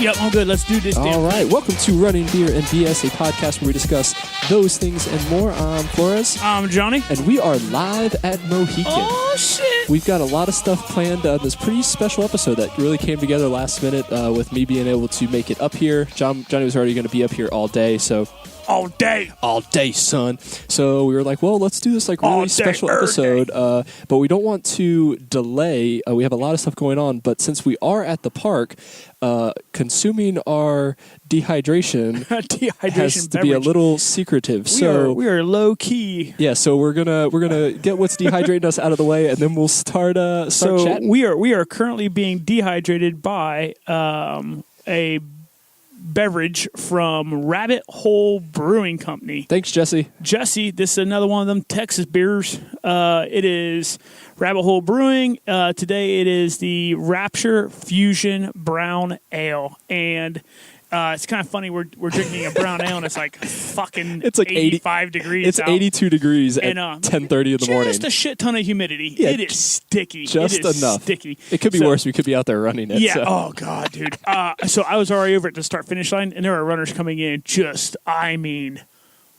Yep, I'm good. Let's do this. All right. Welcome to Running Beer and BS, a podcast where we discuss those things and more. I'm Flores. I'm Johnny. And we are live at Mohican. Oh, shit. We've got a lot of stuff planned. This pretty special episode that really came together last minute with me being able to make it up here. Johnny was already going to be up here all day, so... All day, son. So we were like, well, let's do this like really special episode. But we don't want to delay. We have a lot of stuff going on. But since we are at the park, consuming our dehydration has to be a little secretive. We are low key. Yeah. So we're gonna get what's dehydrating us out of the way, and then we'll start chatting. We are currently being dehydrated by a beverage from Rabbit Hole Brewing Company. Thanks, Jesse. Jesse, this is another one of them Texas beers. It is Rabbit Hole Brewing. Today it is the Rapture Fusion Brown Ale. And it's kind of funny. We're drinking a brown ale, and it's like fucking it's like 85 degrees. It's out. 82 degrees at 10:30 in the morning. Just a shit ton of humidity. Yeah, it is sticky. Just it is enough. Sticky. It could be worse. We could be out there running it. Yeah. So. Oh god, dude. So I was already over at the start finish line, and there were runners coming in.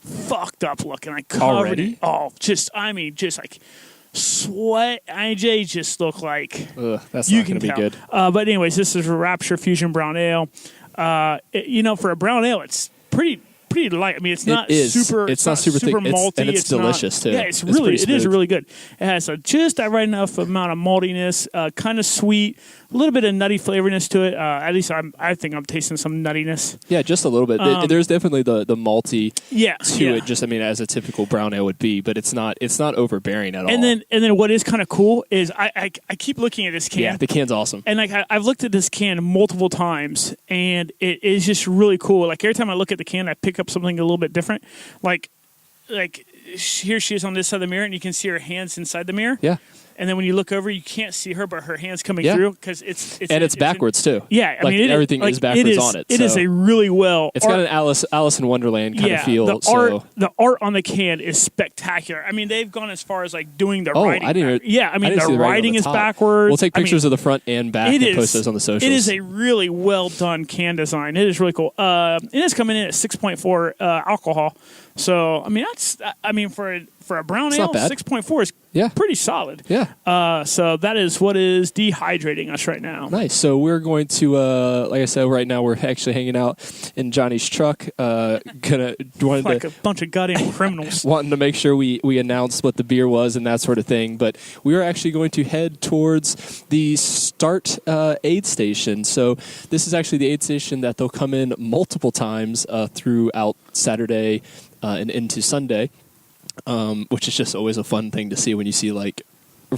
Fucked up looking. Like covered already. Just like sweat. They just look like. Ugh, that's not going to be good. But anyways, this is a Rapture Fusion Brown Ale. For a brown ale, it's pretty light. I mean, it's not super. It's not super thick, malty, and it's delicious too. Yeah, it is really good. It has just that right enough amount of maltiness, kind of sweet, a little bit of nutty flavoriness to it. At least I think I'm tasting some nuttiness. Yeah, just a little bit. There's definitely the malty to it. Just as a typical brown ale would be, but it's not overbearing at all. And then what is kind of cool is I keep looking at this can. Yeah, the can's awesome. And I've looked at this can multiple times, and it is just really cool. Like every time I look at the can, I pick up something a little bit different. Like here she is on this side of the mirror, and you can see her hands inside the mirror. Yeah. And then when you look over, you can't see her, but her hand's coming through because it's backwards too. Yeah, I mean everything is backwards on it. It is a really It's got an Alice in Wonderland kind of feel. The art on the can is spectacular. I mean, they've gone as far as like doing the writing. The writing is backwards. We'll take pictures of the front and back and post those on the socials. It is a really well done can design. It is really cool. It is coming in at 6.4 alcohol. So I mean for a brown ale, 6.4 is pretty solid. Yeah. So that is what is dehydrating us right now. Nice. So we're going to, like I said, right now we're actually hanging out in Johnny's truck. A bunch of goddamn criminals. Wanting to make sure we announced what the beer was and that sort of thing. But we are actually going to head towards the Start aid station. So this is actually the aid station that they'll come in multiple times throughout Saturday and into Sunday. Which is just always a fun thing to see when you see like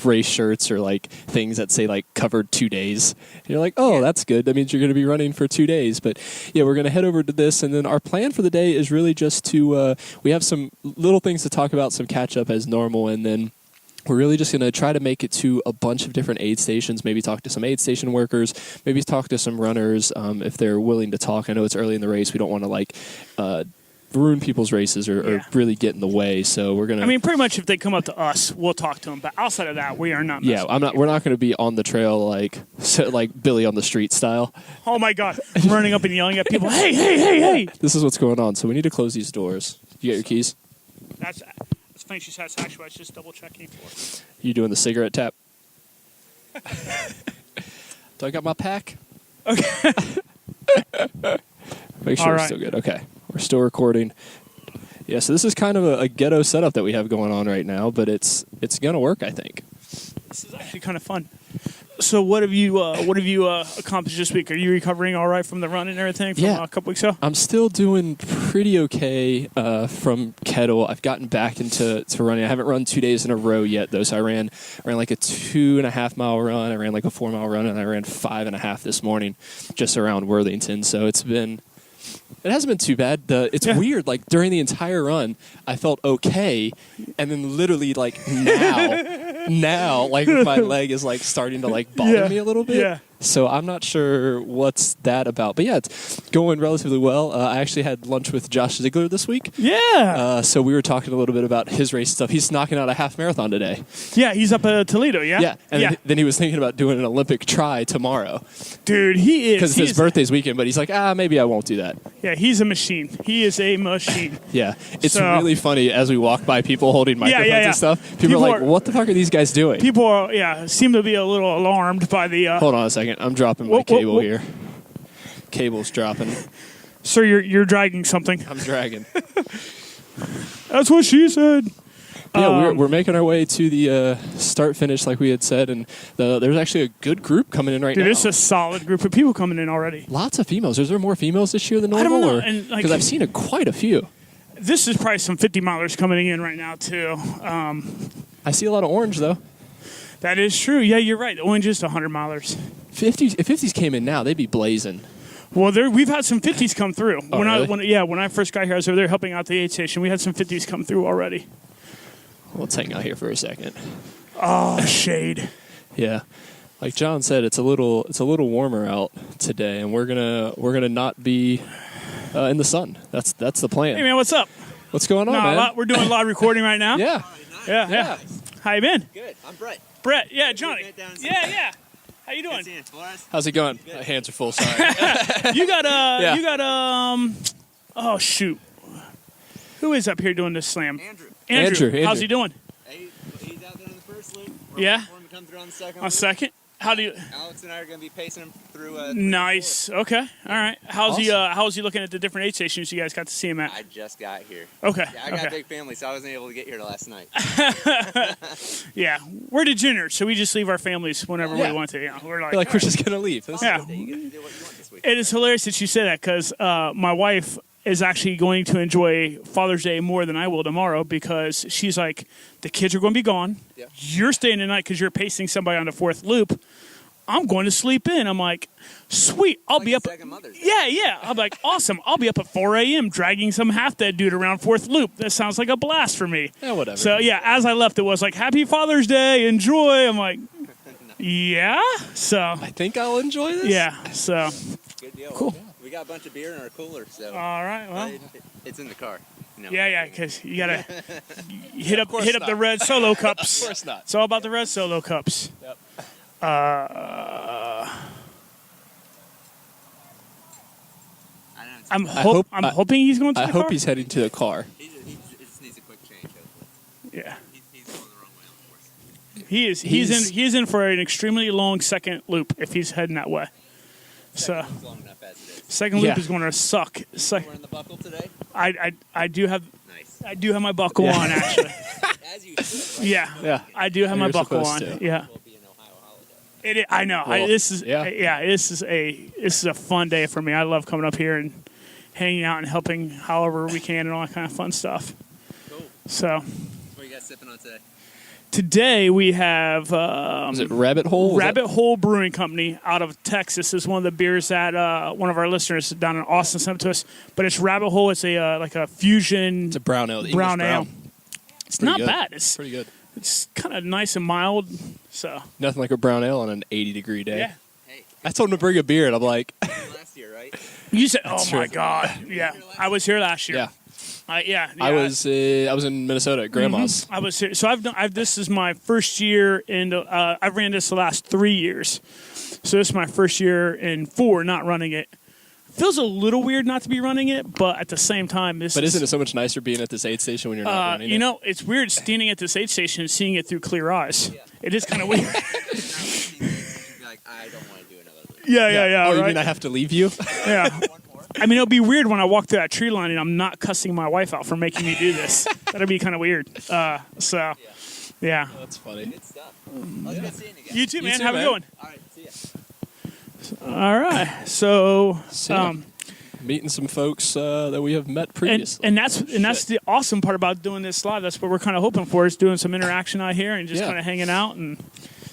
race shirts or like things that say like covered 2 days. And you're like, oh, that's good. That means you're going to be running for 2 days. But yeah, we're going to head over to this. And then our plan for the day is really just to, we have some little things to talk about, some catch up as normal. And then we're really just going to try to make it to a bunch of different aid stations, maybe talk to some aid station workers, maybe talk to some runners if they're willing to talk. I know it's early in the race. We don't want to ruin people's races or really get in the way. So we're gonna. I mean, pretty much if they come up to us, we'll talk to them. But outside of that, we are not. Yeah, we're not going to be on the trail like Billy on the street style. Oh my God, running up and yelling at people. Hey! This is what's going on. So we need to close these doors. You got your keys? That's funny. She says actually, I was just double checking for. You doing the cigarette tap? Do I got my pack? Okay. Make sure it's still good. Okay. We're still recording. Yeah, so this is kind of a ghetto setup that we have going on right now, but it's going to work, I think. This is actually kind of fun. So what have you accomplished this week? Are you recovering all right from the run and everything from a couple weeks ago? I'm still doing pretty okay from kettle. I've gotten back into running. I haven't run 2 days in a row yet, though. So I ran like a 2.5 mile run. I ran like a 4 mile run, and I ran 5.5 this morning just around Worthington. So it hasn't been too bad. It's weird. Like during the entire run, I felt okay, and then literally like now, like my leg is like starting to like bother me a little bit. So I'm not sure what's that about. But yeah, it's going relatively well. I actually had lunch with Josh Ziegler this week. Yeah. So we were talking a little bit about his race stuff. He's knocking out a half marathon today. Yeah, he's up at Toledo, yeah? Yeah. And then he was thinking about doing an Olympic try tomorrow. Dude, he is. Because it's his birthday's weekend, but he's like, maybe I won't do that. Yeah, he's a machine. He is a machine. Yeah. It's really funny as we walk by people holding microphones and stuff. People are like, what the fuck are these guys doing? People are, seem to be a little alarmed by the... Hold on a second. I'm dropping my cable here. Cable's dropping. Sir, you're dragging something. I'm dragging. That's what she said. Yeah, we're making our way to the start-finish like we had said, and there's actually a good group coming in right now. Dude, it's a solid group of people coming in already. Lots of females. Is there more females this year than normal? I don't know. Because I've seen quite a few. This is probably some 50-milers coming in right now, too. I see a lot of orange, though. That is true. Yeah, you're right. The orange is 100-milers. 50s, if 50s came in now, they'd be blazing. Well, we've had some 50s come through. Oh, really? When I first got here, I was over there helping out the aid station. We had some 50s come through already. Let's hang out here for a second. Oh, shade. Yeah. Like John said, it's a little warmer out today, and we're gonna not be in the sun. That's the plan. Hey man, what's up? What's going on, man? We're doing live recording right now. Yeah. Yeah. How you been? Good. I'm Brett. Brett. Yeah, Johnny. Yeah. How you doing? How's it going? My hands are full. Sorry. Oh shoot. Who is up here doing this slam? Andrew. Andrew. How's he doing? He's out there in the first loop. Yeah. For him to come through on the second. On second. How do you? Alex and I are going to be pacing him through. Nice. Okay. All right. How's he looking at the different aid stations you guys got to see him at? I just got here. Okay. Yeah, I got a big family, so I wasn't able to get here last night. Yeah, we're degenerates, so we just leave our families whenever we want to. Yeah, we're like we're just gonna leave. Yeah. You get to do what you want this week. It is hilarious that you say that because my wife is actually going to enjoy Father's Day more than I will tomorrow because she's like, the kids are going to be gone. Yeah. You're staying tonight because you're pacing somebody on the fourth loop. I'm going to sleep in. I'm like, sweet. I'll be up. Yeah. I'm like, awesome. I'll be up at 4 a.m. dragging some half-dead dude around fourth loop. That sounds like a blast for me. Yeah, whatever. So, yeah, as I left, it was like, Happy Father's Day. Enjoy. I'm like, yeah. So I think I'll enjoy this. Yeah. So Good deal. Cool. Yeah. We got a bunch of beer in our cooler, so. all right. Well, It's in the car. No. yeah, because you gotta hit up the red Solo cups. Of course not. It's all about the red Solo cups. Yep. I'm hoping he's going to the I hope car. he's heading to the car. He just needs a quick change, hopefully. Yeah. He's going the wrong way, of course. He is. He's in for an extremely long second loop if he's heading that way. So It's long enough as it is. second loop is going to suck. Wearing the buckle today? I do have Nice. my buckle on actually. As you should. Right? Yeah. I do have my You're buckle supposed on. to. Yeah. Will be an Ohio holiday. I know. Well, This is yeah. This is a fun day for me. I love coming up here and hanging out and helping however we can and all that kind of fun stuff. Cool. So What you guys sipping on today? today we have Is it Rabbit Hole? Rabbit Hole Brewing Company out of Texas. This is one of the beers that one of our listeners down in Austin sent to us. But it's Rabbit Hole. It's a like a fusion. It's a brown ale. brown ale. It's not good. bad. It's Pretty good. It's kind of nice and mild. So Nothing like a brown ale on an 80-degree day. yeah. Hey, I told him to bring a beer, and I'm like, last year, right? You said, That's "Oh my true. God, yeah." I was here last year. yeah. Yeah. I was in Minnesota at Grandma's. I was here. So this is my first year in. I've ran this the last 3 years. So this is my first year in 4 not running it. Feels a little weird not to be running it, but at the same time, But isn't it so much nicer being at this aid station when you're not running it? You know, it's weird standing at this aid station and seeing it through clear eyes. Yeah. It is kind of weird. You'd be like, I don't want to do another loop. Yeah. Oh, you right? mean I have to leave you? Yeah. One more. I mean, it'll be weird when I walk through that tree line and I'm not cussing my wife out for making me do this. That'll be kind of weird. So, yeah. That's funny. Good stuff. Well, it's good seeing you guys. You too, man. too, How it man. going? All right, see ya. All right. So, Meeting some folks that we have met previously. and that's the awesome part about doing this live. That's what we're kind of hoping for, is doing some interaction out here and just Yeah. kind of hanging out and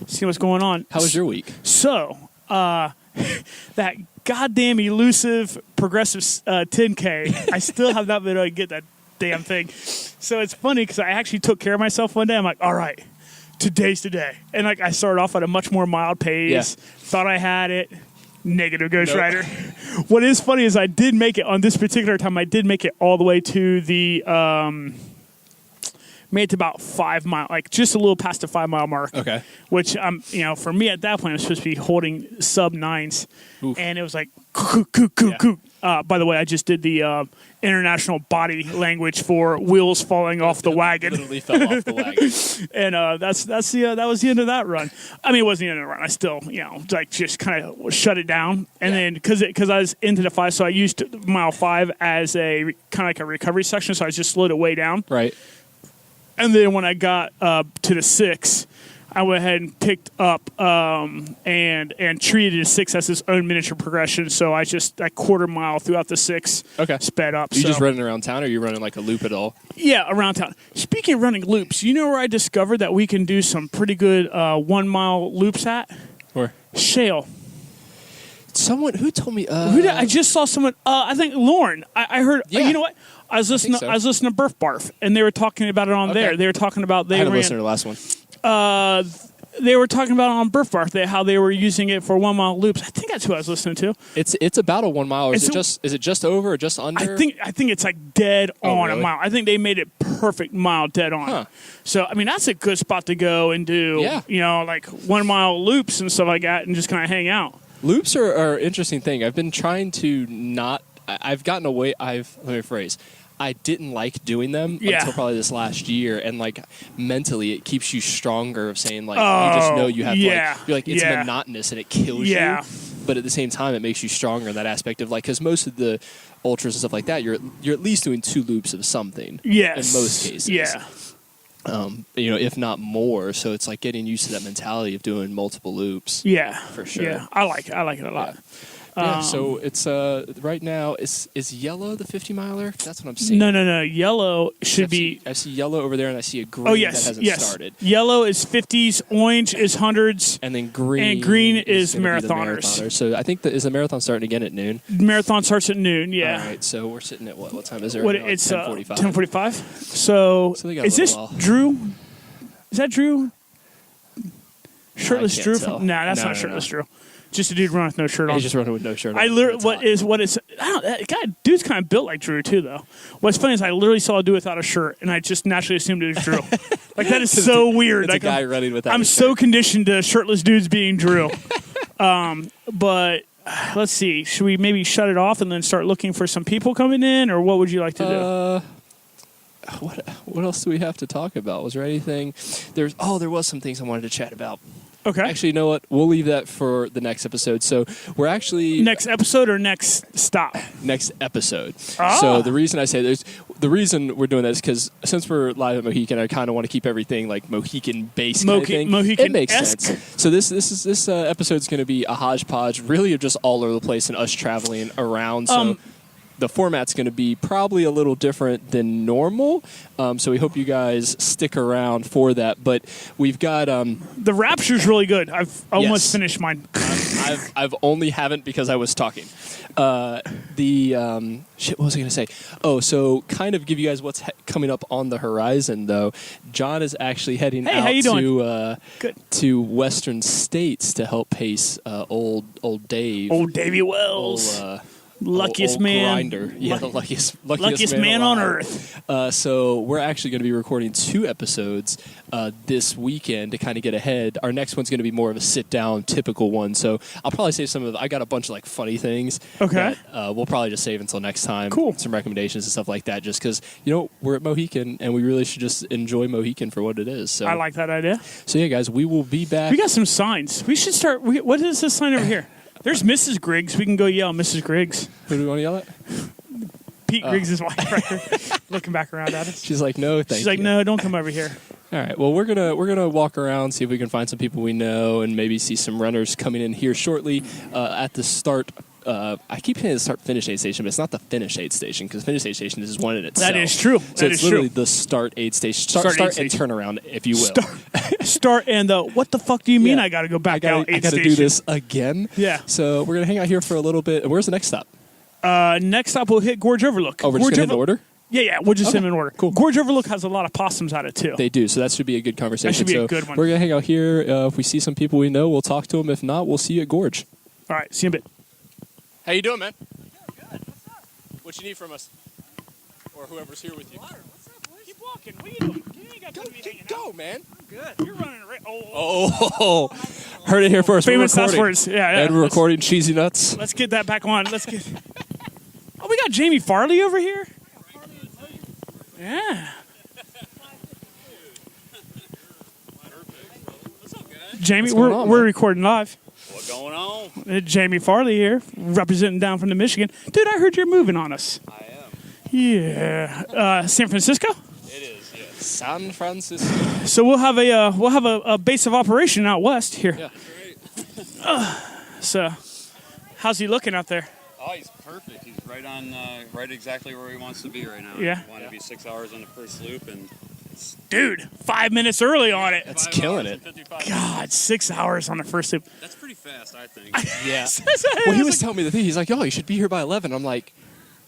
see what's going on. How was your week? So, that goddamn elusive progressive 10K, I still have not been able to get that damn thing. So it's funny because I actually took care of myself one day. I'm like, all right, today's the day. And like I started off at a much more mild pace. Yeah. Thought I had it. Negative Ghost Nope. Rider. What is funny is I did make it on this particular time. I did make it all the way to the made it to about 5 mile, like just a little past the 5 mile mark. Okay. Which for me at that point, I'm supposed to be holding sub 9s, Oof. and it was like coo coo coo Yeah. coo. By the way, I just did the international body language for wheels falling off the wagon. Literally fell off the wagon. And that was the end of that run. I mean, it wasn't the end of the run. I still, like just kind of shut it down. And then because I was into the 5, so I used mile 5 as a kind of like a recovery section. So I just slowed it way down. Right. And then when I got to the 6, I went ahead and picked up and treated the 6 as its own miniature progression. So I quarter mile throughout the 6, Okay. sped up. You so. just running around town, or are you running like a loop at all? Yeah, around town. Speaking of running loops, you know where I discovered that we can do some pretty good 1 mile loops at? Or Shale. someone who told me? I just saw someone. I think Lauren. I heard. Yeah. You know what? I was listening. so. I was listening to Burf Barf, and they were talking about it on Okay. there. They were talking about I they haven't ran. listened to the last one. They were talking about it on Burf Barf how they were using it for 1 mile loops. I think that's who I was listening to. It's about a 1 mile. Or is It's it just over or just under? I think it's like dead on really? a mile. I think they made it perfect mile dead on. Huh. So I mean that's a good spot to go and do. Yeah. Like 1 mile loops and stuff like that, and just kind of hang out. Loops are an interesting thing. I've been trying to not. I've gotten away. Let me rephrase. I didn't like doing them until probably this last year, and like mentally, it keeps you stronger. Of saying like you just know you have to. Like, you're like it's monotonous and it kills you. But at the same time, it makes you stronger in that aspect of like because most of the ultras and stuff like that, you're at least doing 2 loops of something. Yes. In most cases. Yeah. If not more. So it's like getting used to that mentality of doing multiple loops. Yeah. For sure. Yeah. I like it a lot. Yeah, so it's right now is yellow the 50 miler? That's what I'm seeing. No. Yellow should be. I see yellow over there, and I see a green Oh yes, that hasn't yes. started. Yellow is 50s, orange is 100s, And then green. And green is gonna be the marathoners. marathoner. So I think is the marathon starting again at noon? Marathon starts at noon. Yeah. All right, so we're sitting at what? What time is it? What right now? it's 10:45. 10:45. So they got a is this little while. Drew? Is that Drew? Shirtless can't Drew? tell. Nah, that's No, not no, shirtless no. Drew. Just a dude running with no shirt on. He's just running with no shirt on. I literally That's hot. that guy dude's kind of built like Drew too though. What's funny is I literally saw a dude without a shirt and I just naturally assumed it was Drew. Like that is so weird. It's Like a guy running without. I'm a so shirt. conditioned to shirtless dudes being Drew. But let's see. Should we maybe shut it off and then start looking for some people coming in, or what would you like to do? What else do we have to talk about? Was there anything? There was some things I wanted to chat about. Okay. Actually, you know what? We'll leave that for the next episode. So we're actually Next episode or next stop? next episode. Ah. So the reason I say the reason we're doing that is because since we're live at Mohican, I kind of want to keep everything like Mohican based. Kind of thing. Mohican-esque. It makes sense. So this episode's going to be a hodgepodge, really, of just all over the place and us traveling around. So. The format's going to be probably a little different than normal, so we hope you guys stick around for that. But we've got The Rapture's really good. I've almost Yes. finished mine. I've only haven't because I was talking. What was I going to say? Oh, so kind of give you guys what's coming up on the horizon, though. John is actually heading Hey, how you out Good. to Western States to help pace old Dave. Old Davy Wells. Luckiest old man. grinder. Yeah, the luckiest man on alive. earth. So we're actually going to be recording 2 episodes this weekend to kind of get ahead. Our next one's going to be more of a sit-down, typical one. So I'll probably save some of. I got a bunch of like funny things. Okay. That, we'll probably just save until next time. Cool. Some recommendations and stuff like that. Just because we're at Mohican and we really should just enjoy Mohican for what it is. So I like that idea. So yeah, guys, we will be back. We got some signs. We should start. What is this sign over here? There's Mrs. Griggs. We can go yell Mrs. Griggs. Who do we want to yell at? Pete Griggs' wife right there, looking back around at us. She's like, no, thank you. She's like, no, don't come over here. All right. Well, we're gonna walk around, see if we can find some people we know, and maybe see some runners coming in here shortly at the start. I keep saying the start-finish aid station, but it's not the finish aid station because finish aid station is one in itself. That is true. So it's literally the start aid station. Start aid and station. turnaround, if you will. Start and what the fuck do you mean? Yeah. I got to go back I out? got to do this again. Yeah. So we're gonna hang out here for a little bit. And where's the next stop? Next stop, we'll hit Gorge Overlook. Oh, we're just Gorge gonna hit in order. Yeah, we'll just send them in order. Cool. Gorge Overlook has a lot of possums at it, too. They do, so that should be a good conversation. That should be a So good one. We're going to hang out here. If we see some people we know, we'll talk to them. If not, we'll see you at Gorge. All right, see you in a bit. How you doing, man? Good. What's up? What you need from us? Or whoever's here with you. Water. What's up, boys? Keep walking. What are you doing? You ain't got time to be hanging out. man. I'm good. You're running right. Oh, heard it here first. Famous We're last recording. words. Yeah. And we're recording Cheesy Nuts. Let's get that back on. Let's get. Oh, we got Jamie Farley over here. Yeah. Jamie, What's going on, we're man? recording live. What's going on? Jamie Farley here, representing down from the Michigan. Dude, I heard you're moving on us. I am. Yeah. San Francisco. It is, yes. San Francisco. So we'll have a base of operation out west here. Yeah. So, how's he looking out there? Oh, he's perfect. He's right on, right exactly where he wants to be right now. Yeah. He wanted to be 6 hours on the first loop, and Dude, 5 minutes early on it. That's 5 killing hours it. and 55 God, 6 hours on the first loop. That's pretty fast, I think. Yeah. Well, he was telling me the thing. He's like, "Yo, you should be here by 11." I'm like,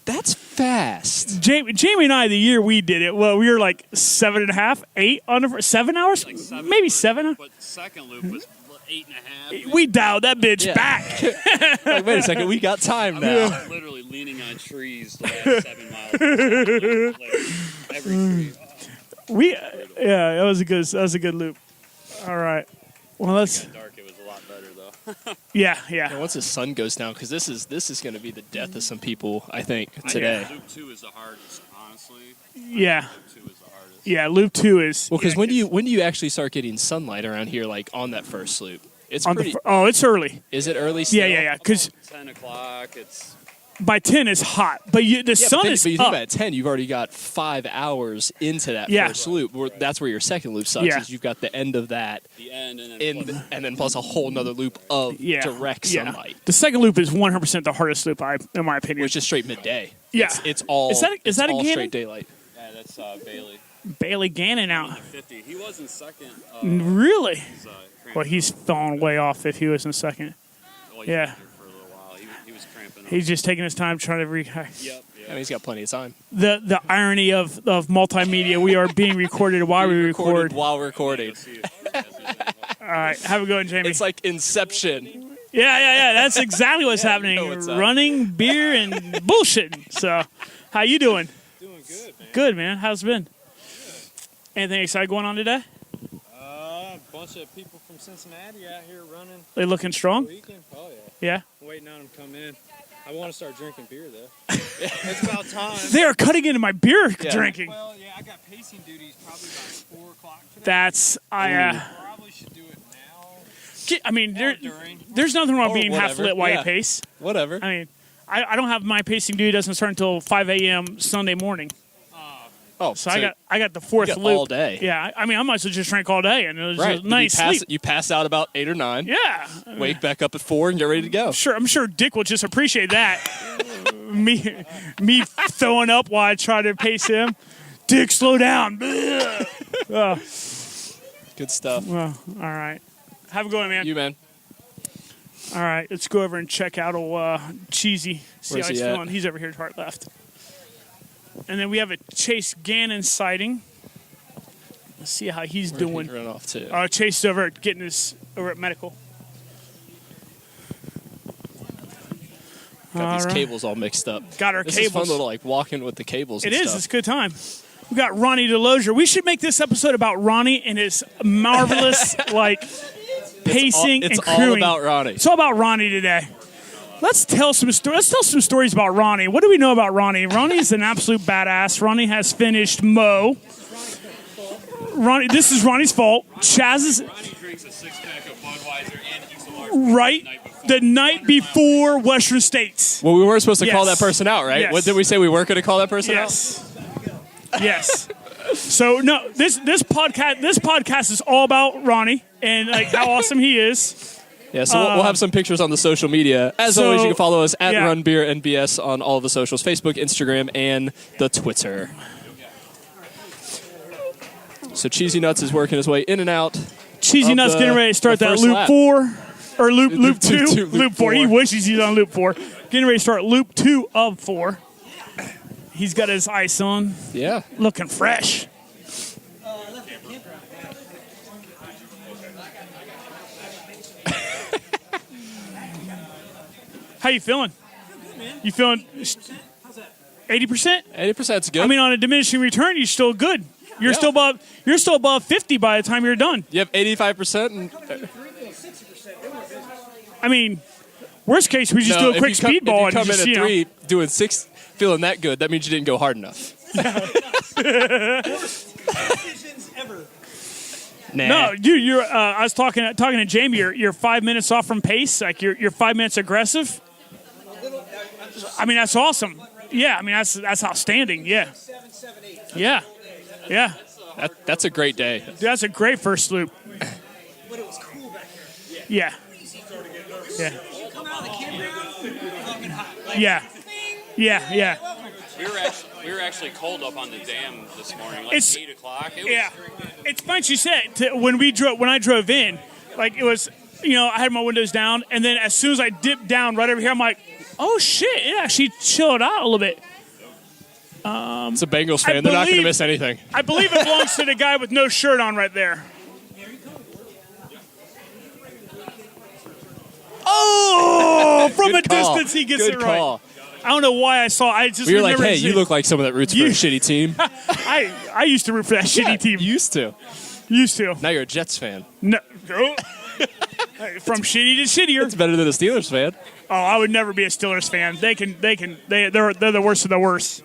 "That's fast." Jamie and I, the year we did it, well, we were like 7.5, 8 on the 7 hours, Like 7, maybe 7. But the second loop was 8.5. We dialed that bitch Yeah. back. Like, wait a second, we got time now. I'm literally leaning on trees the last 7 miles. Like, every tree. Yeah, that was a good loop. All right. Well, let's. Dark, it was a lot better, though. Yeah. And once the sun goes down, because this is going to be the death of some people, I think, today. Loop 2 is the hardest, honestly. Yeah. Loop 2 is the hardest. Yeah. Loop 2 is. Well, because yeah, when do you actually start getting sunlight around here, like on that first loop? It's on pretty. it's early. Is it early? Still? Yeah. Because 10 o'clock, it's... by 10 it's hot, but the Yeah, sun but is you think up. about it, 10, you've already got 5 hours into that Yeah. first loop. That's where your second loop sucks. Yeah. Is you've got the end of that, The end, and then and then plus a whole nother loop of direct sunlight, The second loop is 100% the hardest loop, in my opinion. which is straight midday. Yeah. it's all. Is that a it's all Gannon? straight daylight? yeah, that's Bailey. Bailey Gannon out. 50. He was in second. Really? He's, Well, he's fallen way off if he was in second. Yeah. For a little while. He was cramping up. He's just taking his time trying to Yep. I mean, he's got plenty of time. The irony of multimedia. We are being recorded while we record. while recording. All right, have a good one, Jamie. It's like Inception. Yeah. That's exactly what's happening. know what's up. Running, beer, and bullshitting. So, how you doing? Doing good, man. Good, man. How's it been? Anything exciting going on today? A bunch of people from Cincinnati out here running They looking the strong? weekend. Oh, yeah. Yeah. I'm waiting on them to come in. I want to start drinking beer, though. It's about time. They are cutting into my beer drinking. Well, yeah, I got pacing duties probably by 4 o'clock today. That's Probably should do it now. I mean, Or during. there's nothing wrong Or being half whatever. lit while you Yeah. pace. Whatever. I mean, I don't have my pacing duty doesn't start until 5 a.m. Sunday morning. Oh, So I got the fourth you got loop all day. Yeah, I mean, I might as well just drink all day and it was Right. a nice sleep. You pass out about 8 or 9. Yeah, Wake back up at 4 and get ready to go. I'm sure Dick will just appreciate that. me throwing up while I try to pace him. Dick, slow down. Oh, Good stuff. well, all right. Have a good one, man. You, man. All right, let's go over and check out old Cheesy. See Where's how he's he at? feeling. He's over here to our left. And then we have a Chase Gannon sighting. Let's see how he's Where'd he doing. run off to? Chase is over at getting his over at medical. Got these all right. cables all mixed up. Got our This cables. is fun little like walking with the cables. It and is. stuff. It's a good time. We got Ronnie DeLozier. We should make this episode about Ronnie and his marvelous like pacing It's and all crewing. about Ronnie. It's all about Ronnie today. Let's tell some stories about Ronnie. What do we know about Ronnie? Ronnie is an absolute badass. Ronnie has finished Mo. Ronnie, this is Ronnie's fault. Chaz is Ronnie drinks a 6-pack of Budweiser and eats a large right the night before Western States. Well, we weren't supposed to call Yes. that person out, right? Yes. What did we say? We weren't going to call that person out. Yes. So no, this podcast is all about Ronnie and like how awesome he is. Yeah, so we'll have some pictures on the social media. As so- always, you can follow us at yeah. Run Beer NBS on all of the socials: Facebook, Instagram, and the Twitter. So Cheesy Nuts is working his way in and out. Cheesy Of Nuts the- getting ready to start the that first loop lap. 4 or loop Loop 2, two, loop loop 4. He four. wishes he's on loop 4. Getting ready to start loop 2 of 4. He's got his ice on, Yeah. looking fresh. How you feeling? You feeling 80%? 80%'s good. I mean, on a diminishing return, you're still good. You're still above 50 by the time you're done. you have 85%. And, I mean, worst case, we just do a quick speedball If you come and just, in at you know. 3 doing 6, feeling that good, that means you didn't go hard enough. Nah. No, dude, you're. I was talking to Jamie. You're 5 minutes off from pace. Like you're 5 minutes aggressive. I mean, that's awesome. Yeah, I mean that's outstanding. Yeah, yeah, yeah. That's a great day. Dude, that's a great first loop. But it was cool back there. Yeah, yeah, Come out of the campground, fucking hot. Like, yeah, yeah, yeah. We were actually cold up on the dam this morning, like It's- 8 o'clock. It was Yeah, it's funny you said when I drove in, like it was, I had my windows down, and then as soon as I dipped down right over here, I'm like, oh shit, it actually chilled out a little bit. It's a Bengals I fan. They're not going to believe- miss anything. I believe it belongs to the guy with no shirt on right there. Oh, from Good a call. distance he gets Good it right. call. I don't know why I saw. I just We were like, remember hey, you look like someone that roots for You- a shitty team. I used to root for that shitty team. Used to. Used to. Now you're a Jets fan. No. Hey, from shitty to shittier. It's better than a Steelers fan. Oh, I would never be a Steelers fan. They're the worst of the worst.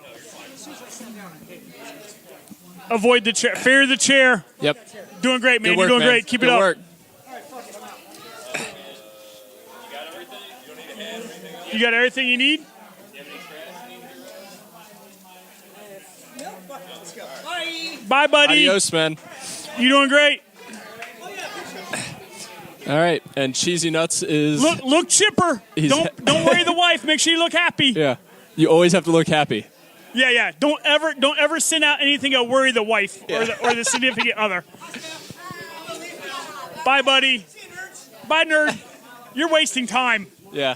Avoid the chair. Fear the chair. Yep. Doing great, man. Good work, You're doing man. great. Keep Good it up. work. You got everything you need? Bye, buddy. Adios, man. You doing great? All right, and Cheesy Nuts is Look chipper. He's- Don't worry the wife. Make sure you look happy. yeah. You always have to look happy. Yeah. Don't ever send out anything that'll worry the wife or the significant other. Bye, buddy. Bye, nerd. You're wasting time. Yeah.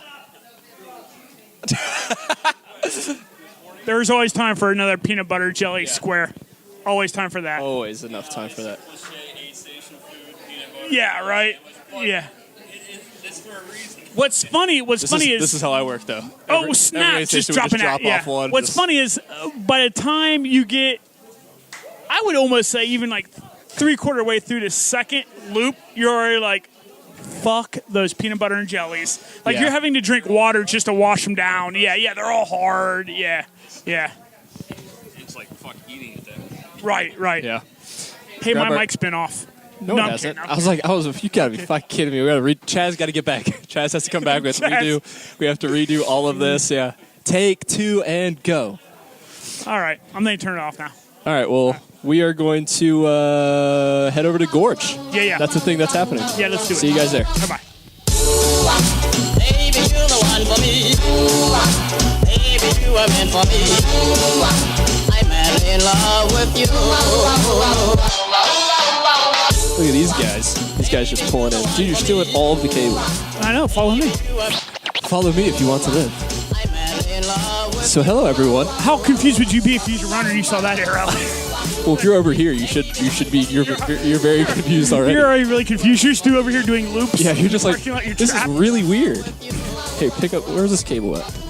There's always time for another peanut butter jelly square. Always time for that. Always enough time for that. Yeah, right. Yeah. it's for a reason. What's funny is This is how I work, though. oh Every snap! aid Just station, we dropping drop out. Yeah. off one. What's just- funny is by the time you get, I would almost say even like 3/4 way through the second loop, you're already like, fuck those peanut butter and jellies. Like Yeah. you're having to drink water just to wash them down. Yeah. They're all hard. Yeah. It's like fuck eating it then. Right. Yeah. Hey, Grab my our- mic's been off. No, I'm it hasn't. kidding. I was like, you gotta be fucking kidding me. We gotta Chaz gotta get back. Chaz has to come back. We have to redo all of this. Yeah. Take 2 and go. All right, I'm gonna turn it off now. All right. Well, we are going to head over to Gorge. Yeah. That's the thing that's happening. Yeah, let's do it. See you guys there. Bye. Baby, you're the one for me. Baby, you are meant for me. I'm madly in love with you. Look at these guys. These guys just pulling in. Dude, you're stealing all of the cable. I know. Follow me. Follow me if you want to live. I'm madly in love with So hello everyone. How confused would you be if you was a runner and you saw that arrow? Well, if you're over here, you should be. You're very confused already. You're already really confused. You're still over here doing loops. Yeah, you're just like, Parking lot, you're this is trapped. really weird. Hey, pick up. Where's this cable at?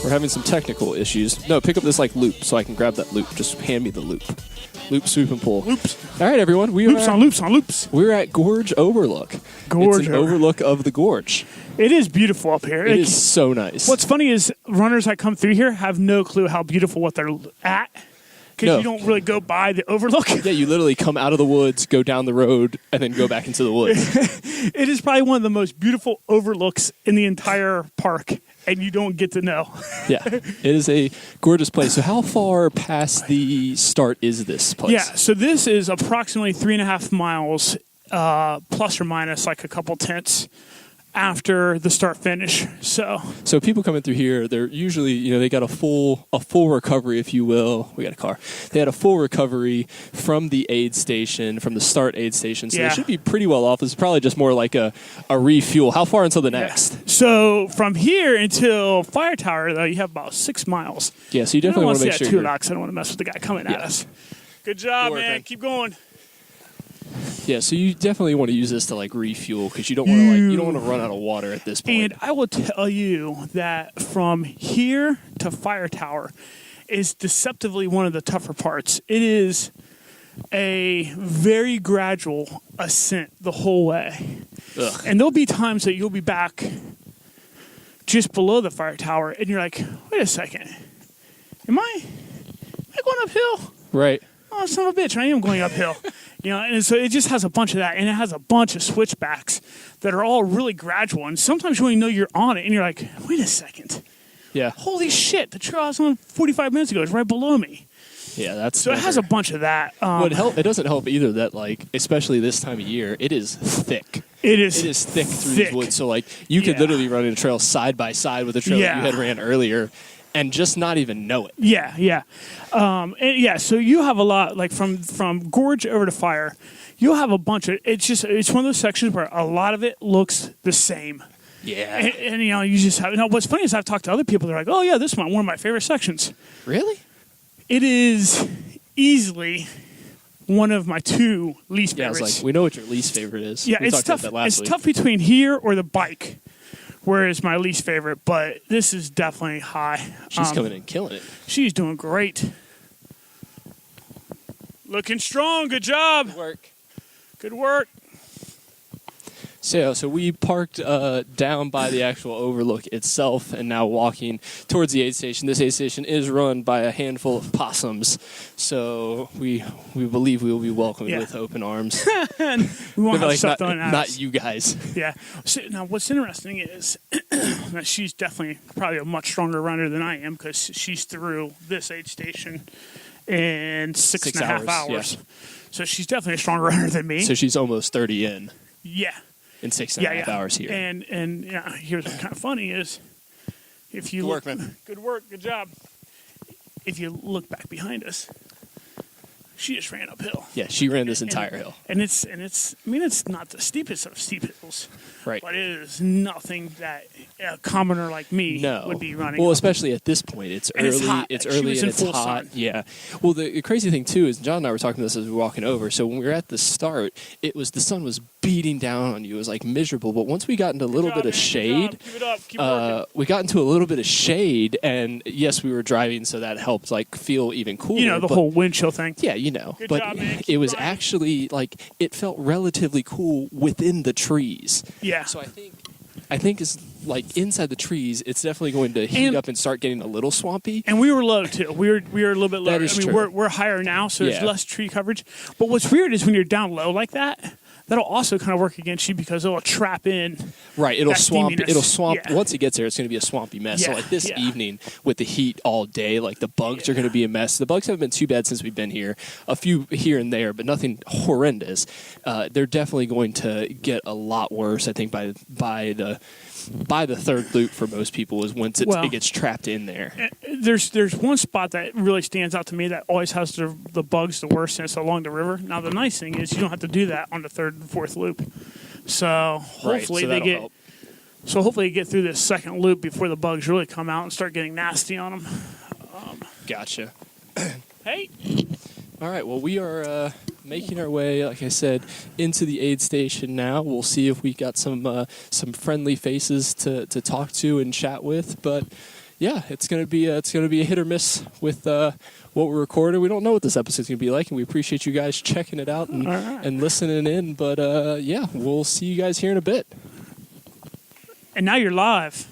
We're having some technical issues. No, pick up this like loop so I can grab that loop. Just hand me the loop. Loop, swoop, and pull. Loops. All right, everyone. Loops on loops on loops. We're at Gorge Overlook. Gorge It's an Over- overlook of the gorge. It is beautiful up here. It is so nice. What's funny is runners that come through here have no clue how beautiful what they're at because No. you don't really go by the overlook. Yeah, you literally come out of the woods, go down the road, and then go back into the woods. It is probably one of the most beautiful overlooks in the entire park, and you don't get to know. Yeah, it is a gorgeous place. So how far past the start is this place? Yeah, so this is approximately 3.5 miles, plus or minus like a couple tenths after the start finish. So people coming through here, they're usually, they got a full recovery, if you will. We got a car. They had a full recovery from the aid station, from the start aid station. So Yeah. they should be pretty well off. It's probably just more like a refuel. How far until the next? So from here until Fire Tower, though, you have about 6 miles. Yeah, so you I don't definitely want want to to make see sure that 2 you're- locks. I don't want to mess with the guy coming at Yeah. us. Good job, Good work, man. man. Keep going. Yeah, so you definitely want to use this to like refuel because you don't want to you don't want to run out of water at this point. And I will tell you that from here to Fire Tower is deceptively one of the tougher parts. It is a very gradual ascent the whole way. Ugh. And there'll be times that you'll be back just below the Fire Tower and you're like, wait a second. Am I going uphill? Right. Oh, son of a bitch, I am going uphill. And so it just has a bunch of that, and it has a bunch of switchbacks that are all really gradual. And sometimes you only know you're on it, and you're like, wait a second. Yeah. Holy shit, the trail I was on 45 minutes ago is right below me. Yeah, that's So it has a bunch of that. It doesn't help either that, like, especially this time of year, it is thick. It is thick through thick. these woods. So, like, you could Yeah. literally run in a trail side by side with the trail that Yeah. you had ran earlier and just not even know it. Yeah. So you have a lot, like from Gorge over to Fire, you'll have a bunch of, it's one of those sections where a lot of it looks the same. Yeah. And you just have, what's funny is I've talked to other people, they're like, oh yeah, this is one of my favorite sections. Really? It is easily one of my 2 least Yeah, I favorites. was like, we know what your least favorite is. Yeah, we it's talked about tough. that last It's week. tough between here or the bike, where is my least favorite. But this is definitely high. She's coming in killing it. She's doing great. Looking strong. Good job. Work. Good work. So we parked down by the actual overlook itself and now walking towards the aid station. This aid station is run by a handful of possums, so we believe we will be welcomed Yeah. with open arms. And we won't have Like, stuff thrown at us. not you guys. Yeah. So, now, what's interesting is that she's definitely probably a much stronger runner than I am because she's through this aid station in 6.5 hours. yeah. So she's definitely a stronger runner than me. So she's almost 30 in Yeah. 6.5 hours here. And here's what's kind of funny is if you Good work, look, man. Good work, good job. If you look back behind us, she just ran uphill. Yeah, she ran this entire hill. And it's I mean it's not the steepest of steep hills. Right. But it is nothing that a commoner like me would be running. Well, up. especially at this point, it's And early. it's hot. It's Like, she early was and in it's full hot. sun. Yeah. Well, the crazy thing too is John and I were talking about this as we were walking over. So when we were at the start, the sun was beating down on you. It was like miserable. But once we got into a little bit of shade, Keep it up. Keep working. we got into a little bit of shade, and yes, we were driving, so that helped like feel even cooler. The but- whole wind chill thing. Yeah, Good but job, man. it Keep was riding. actually like it felt relatively cool within the trees. Yeah. So I think it's like inside the trees, it's definitely going to heat And- up and start getting a little swampy. And we were low too. We were a little bit lower. That is I mean, true. we're higher now, so there's Yeah. less tree coverage. But what's weird is when you're down low like that, that'll also kind of work against you because it'll trap in. Right, it'll that swamp. steaminess. It'll swamp. Yeah. Once it gets there, it's going to be a swampy mess. So Yeah, like this yeah. evening with the heat all day, like the bugs are going to be a mess. The bugs haven't been too bad since we've been here. A few here and there, but nothing horrendous. They're definitely going to get a lot worse. I think by the third loop for most people is once it gets trapped in there. There's one spot that really stands out to me that always has the bugs the worst, and it's along the river. Now the nice thing is you don't have to do that on the third and fourth loop. So hopefully so they that'll get. help. So hopefully you get through this second loop before the bugs really come out and start getting nasty on them. Gotcha. Hey, All right. Well, we are making our way, like I said, into the aid station now. We'll see if we got some friendly faces to talk to and chat with. But yeah, it's gonna be a hit or miss with what we're recording. We don't know what this episode's gonna be like, and we appreciate you guys checking it out and listening in. But yeah, we'll see you guys here in a bit. and now you're live.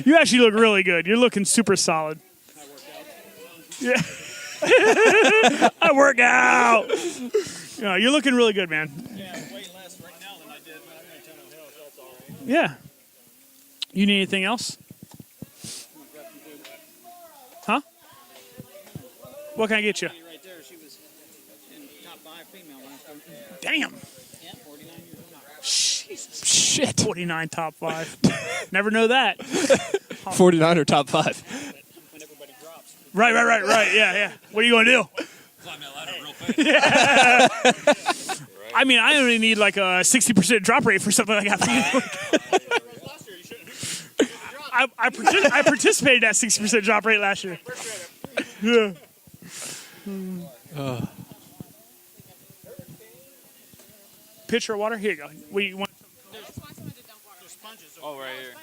You actually look really good. You're looking super solid. Yeah. I work out. Yeah, you're looking really good, man. Yeah, way less right now than I did when I went to Tunnel Hill, so that's all right. Yeah. You need anything else? Huh? What can I get you? Right there, she was in top 5 female last time. Damn. Jesus. Shit. 49 top 5. Never know that. 49 or top 5. When everybody drops. Right. Yeah. What are you going to do? Climb that ladder real fast. I mean, I only need like a 60% drop rate for something like that. I participated at 60% drop rate last year. Yeah. Pitcher of water? Here you go. We want Oh, right here.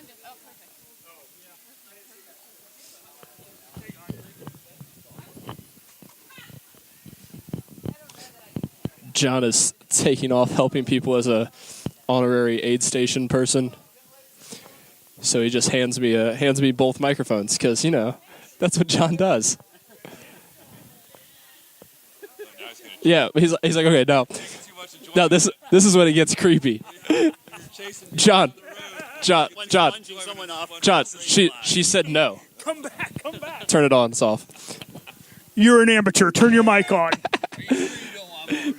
John is taking off helping people as a honorary aid station person. So he just hands me both microphones because, you know, that's what John does. Yeah, he's like, okay, now this is when it gets creepy. John, she said no. come back. Turn it on, it's off. You're an amateur. Turn your mic on.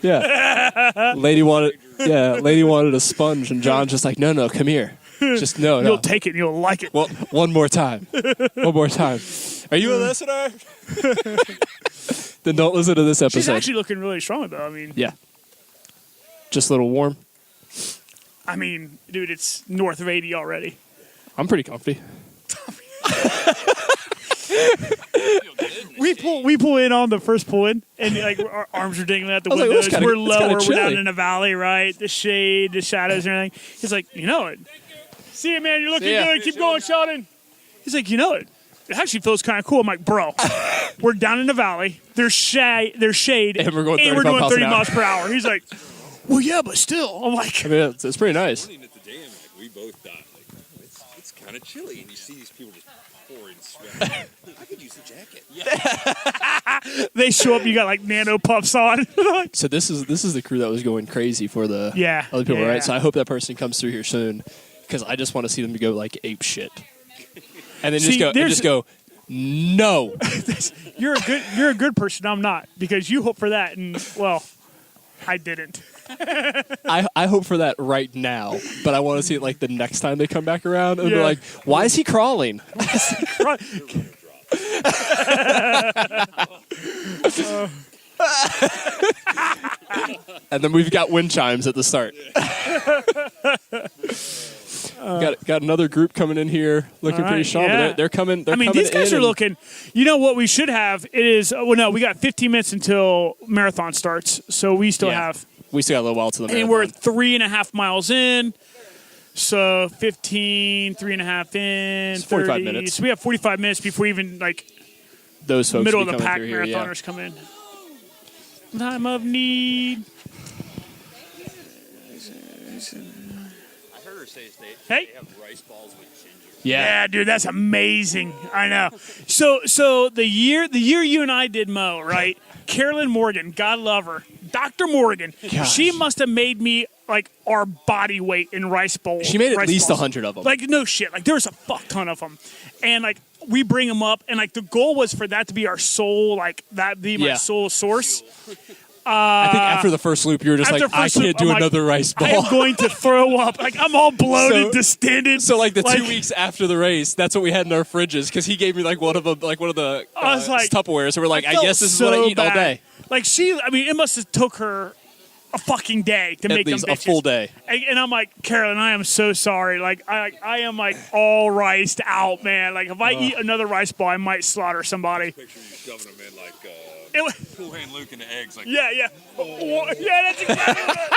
Yeah. Lady wanted a sponge, and John's just like, no, come here. Just no. You'll take it and you'll like it. Well, one more time. Are you a listener? Then don't listen to this episode. She's actually looking really strong, though. I mean, Yeah. Just a little warm. I mean, dude, it's north of 80 already. I'm pretty comfy. We pull in on the first pull in, and like our arms are dangling out the I was like, windows. "It's kinda- We're it's kinda lower. We're down chilly." in a valley, right? The shade, the shadows, and everything. He's like, you know it. See it, man. You're looking See ya. good. Keep going, Sheldon. He's like, you know it. It actually feels kind of cool. I'm like, bro, we're down in the valley. There's shade, And we're going 30 we're doing miles 30 an hour. miles per hour. He's like, well, yeah, but still. I'm like, I mean, it's pretty nice. At the dam, like, we both thought, like, it's kind of chilly, and you see these people just pouring sweat. I could use a jacket. they show up. You got like nano puffs on. Like, So this is the crew that was going crazy for the Yeah, other people, yeah. right? So I hope that person comes through here soon because I just want to see them go like ape shit, and then See, just go no. you're a good person. I'm not, because you hope for that, and well, I didn't. I hope for that right now, but I want to see it like the next time they come back around and be Yeah. like, why is he crawling? And then we've got wind chimes at the start. Got another group coming in here looking All pretty right, strong. yeah. But they're coming. I mean, coming these guys in are and- looking. You know what we should have? It is. Well, no, we got 15 minutes until marathon starts, so we still Yeah. have. We still got a little while to the And marathon. we're 3.5 miles in. So 15, 3.5 in, It's 45 30. minutes. So we have 45 minutes before even like Those folks middle will of be the coming pack through here, yeah. marathoners come in. Time of need. I heard her say Hey. they have rice balls with ginger. Yeah, dude, that's amazing. I know. So the year you and I did Mo, right? Carolyn Morgan, God love her, Dr. Morgan. Gosh. She must have made me like our body weight in rice bowls. She made at rice least balls. 100 of them. Like no shit. Like there's a fuck ton of them, and like we bring them up, and like the goal was for that to be our sole, like that be my Yeah. sole source. I think after the first loop, you were just After like, I first loop, can't do I'm like, another rice I ball. am going to throw up. Like I'm all bloated, So- distended. So like the 2 weeks after the race, that's what we had in our fridges because he gave me like one of the I was like- Tupperware. So we're like, I felt guess this is what I so eat all bad. day. Like I mean, it must have took her a fucking day to At make least them a bitches. full day. And I'm like, Carolyn, I am so sorry. Like I am like all riced out, man. Like if I eat another rice ball, I might slaughter somebody. Picture you shoving them in like It was, Cool Hand Luke in the eggs. Like, yeah. Yeah, that's exactly right.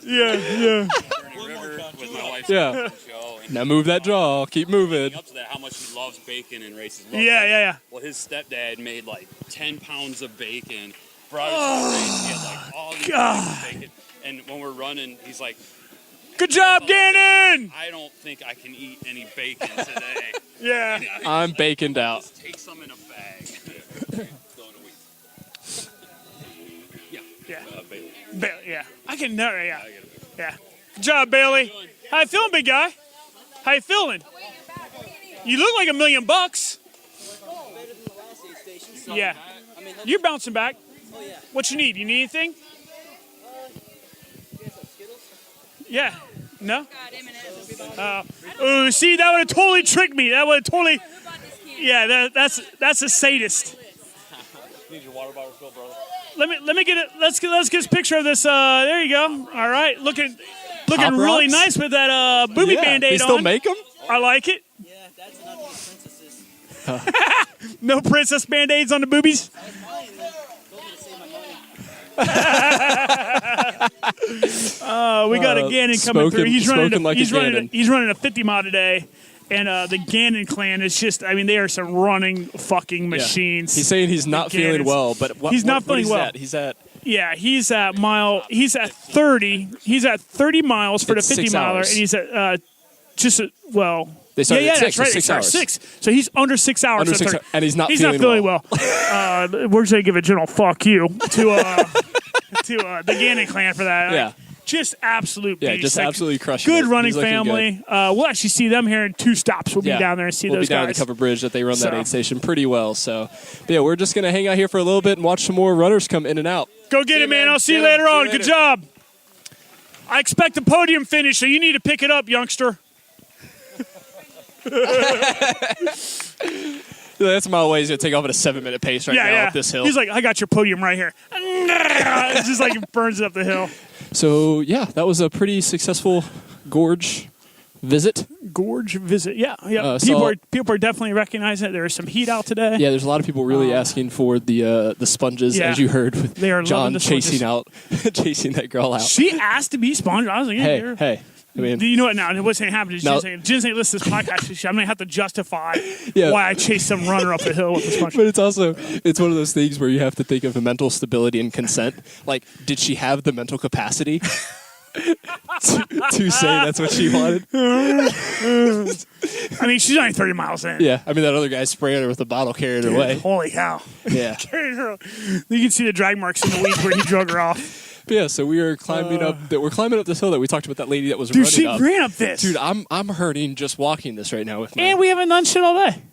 Yeah. Journey River with my wife's Yeah. show. And Now move that jaw. Keep moving. up to that, how much he loves bacon and races. Yeah. Well, his stepdad made like 10 pounds of bacon. Brought it to the race. He had like all these pounds of bacon. And when we're running, he's like, Good job, Gannon. I don't think I can eat any bacon today. Yeah. I'm baconed out. Just take some in a bag. Throw in a week. Yeah. Bailey. Yeah. I can know. Yeah. Good job, Bailey. How you feeling, big guy? How you feeling? You look like $1 million. Yeah. You're bouncing back. What you need? You need anything? Yeah. No? Oh, see, that would have totally tricked me. That would have totally. Yeah, that's a sadist. Need your water bottle filled, brother. Let me get it. Let's get a picture of this. There you go. All right, looking Pop really rocks? nice with that booby Band-Aid They still on. make them? I like it. Yeah, that's not the princesses. No princess Band-Aids on the boobies. I was buying them. Told me to save my money. We got a Gannon coming through. He's running. spoken like a Gannon. He's running a 50 mile today. And the Gannon clan is just, I mean, they are some running fucking machines. He's saying he's not The feeling Gannons. well, but He's not what feeling is well. that? He's at He's at 30. He's at 30 miles for It's the 50 6 miler. hours. And he's at They started at 6, that's so right. 6 They hours. start 6. So he's under 6 hours. Under at 6 30. and he's not He's feeling not feeling well. We're just going to give a general fuck you to the Gannon clan for that. Yeah. Just absolute beast. Yeah, just Like, absolutely crushing good it. running He's looking family. We'll actually see them here in 2 stops. We'll be down there and see we'll those be down guys. at the Cover Bridge that they run that So. aid station pretty well. So, but yeah, we're just going to hang out here for a little bit and watch some more runners come in and out. Go get it, man. I'll see you Get 'em. later See you on. Good later. job. I expect a podium finish, so you need to pick it up, youngster. That's a mile away. He's going to take off at a 7-minute pace right now up this hill. He's like, I got your podium right here. It's just like it burns it up the hill. So, yeah, that was a pretty successful gorge visit. Gorge visit. Yeah. So- People are definitely recognizing it. There is some heat out today. Yeah, there's a lot of people really asking for the sponges, Yeah. as you heard with They are loving John the chasing sponges. chasing that girl out. She asked to be sponged. I was like, yeah, Hey, I mean, Do you know what now? What's going to happen is No. Jen's saying, listen to this podcast. I'm going to have to justify Yeah. why I chased some runner up the hill with the sponge. but it's one of those things where you have to think of the mental stability and consent. Like, did she have the mental capacity to say that's what she wanted? I mean, she's only 30 miles in. Yeah, I mean, that other guy spraying her with a bottle, carried her away. Holy cow. Yeah. Carried her. You can see the drag marks in the weeds where he drug her off. But yeah, so we are climbing up. We're climbing up this hill that we talked about. That lady that was Dude, running she up. ran up this. Dude, I'm hurting just walking this right now with my. And we haven't done shit all day.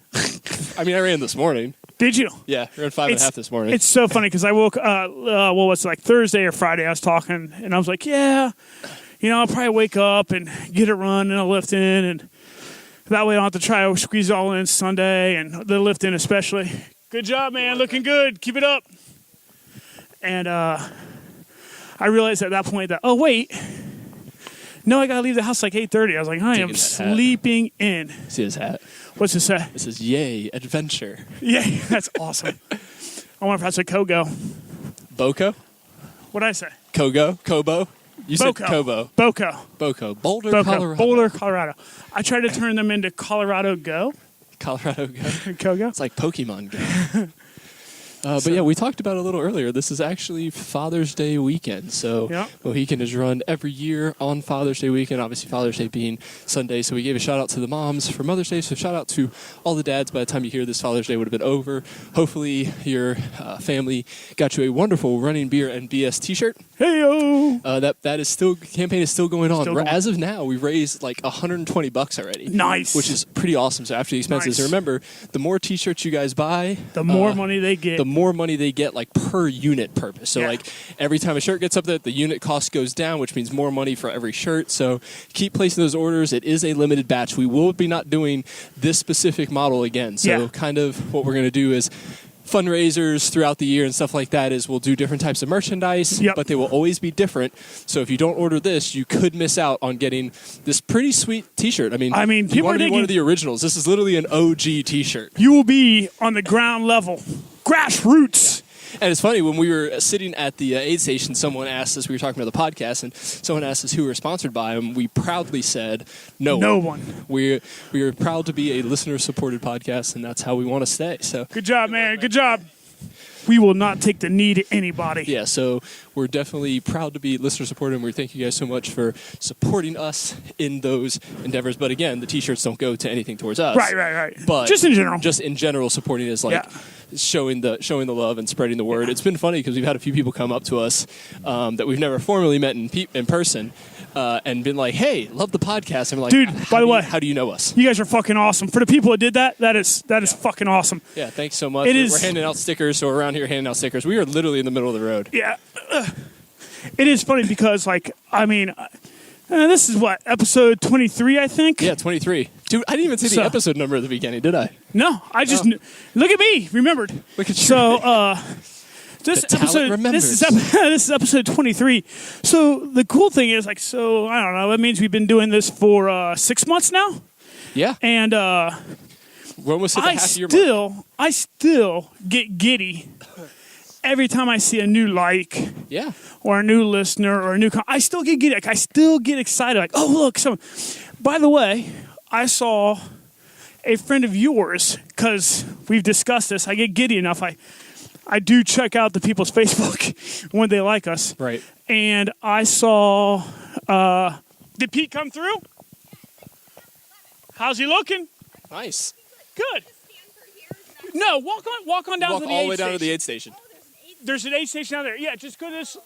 I mean, I ran this morning. Did you? Yeah, I ran 5.5 this morning. It's so funny because I woke what's it, like Thursday or Friday, I was talking and I was like, yeah, I'll probably wake up and get a run and a lift in, and that way I don't have to try to squeeze it all in Sunday and the lift in especially. Good job, man. Looking good. Keep it up. And I realized at that point that, oh, wait. No, I got to leave the house like 8:30. I was like, I am Taking that hat. sleeping in. See his hat. What's it say? This is yay adventure. Yeah, that's awesome. I wonder if that's a Kogo. Boko, What'd I say? Kogo, Kobo. You said Boko. Kobo. Boko. Boko. Boulder, Boko. Colorado. Boulder, Colorado. I tried to turn them into Colorado Go. Colorado. Go. Kogo. It's like Pokemon Go. But yeah, we talked about it a little earlier. This is actually Father's Day weekend. So Yeah. Mohican is run every year on Father's Day weekend, obviously Father's Day being Sunday. So we gave a shout out to the moms for Mother's Day. So shout out to all the dads. By the time you hear this, Father's Day would have been over. Hopefully your family got you a wonderful Running Beer and BS t-shirt. Hey-o. That is still, campaign is still going on. Still going. As of now, we've raised like $120 already. Nice. Which is pretty awesome. So after the expenses, Nice. remember, the more t-shirts you guys buy, The more money they get. the more money they get, like per unit purpose. So Yeah. like every time a shirt gets up there, the unit cost goes down, which means more money for every shirt. So keep placing those orders. It is a limited batch. We will be not doing this specific model again. So Yeah. kind of what we're going to do is fundraisers throughout the year and stuff like that is we'll do different types of merchandise, Yep. but they will always be different. So if you don't order this, you could miss out on getting this pretty sweet t-shirt. I mean, you people want are to be one digging- of the originals. This is literally an OG t-shirt. You will be on the ground level. Grassroots. And it's funny, when we were sitting at the aid station, someone asked us, we were talking about the podcast, and someone asked us who we were sponsored by, and we proudly said, no one. We are proud to be a listener-supported podcast, and that's how we want to stay. So Good job, man. Good job. We will not take the knee to anybody. yeah, so we're definitely proud to be listener-supported, and we thank you guys so much for supporting us in those endeavors. But again, the t-shirts don't go to anything towards us. Right. But just in general. Just in general, supporting is like Yeah. showing the love and spreading the word. It's been funny because we've had a few people come up to us that we've never formally met in person and been like, "Hey, love the podcast." And we're like, Dude, by the way, how do you know us? You guys are fucking awesome. For the people that did that, that is fucking awesome. Yeah, thanks so much. It We're is- handing out stickers, so we're around here handing out stickers. We are literally in the middle of the road. Yeah. It is funny because, like, I mean, This is what, episode 23, I think? Yeah, 23. Dude, I didn't even say the episode number at the beginning, did I? No, I just look at me, remembered. Look at you. So this is episode 23. So the cool thing is, like, so I don't know, that means we've been doing this for 6 months now. Yeah. And we're almost at the half-year mark. I still get giddy every time I see a new like, or a new listener, or a new. I still get giddy. Like, I still get excited. Like, oh look, by the way, I saw a friend of yours, because we've discussed this. I get giddy enough. I do check out the people's Facebook when they like us. Right. And I saw. Did Pete come through? How's he looking? Nice. Good. No, walk on down to the all the way aid down station. to the aid station. There's an aid station down there. Yeah, just go to this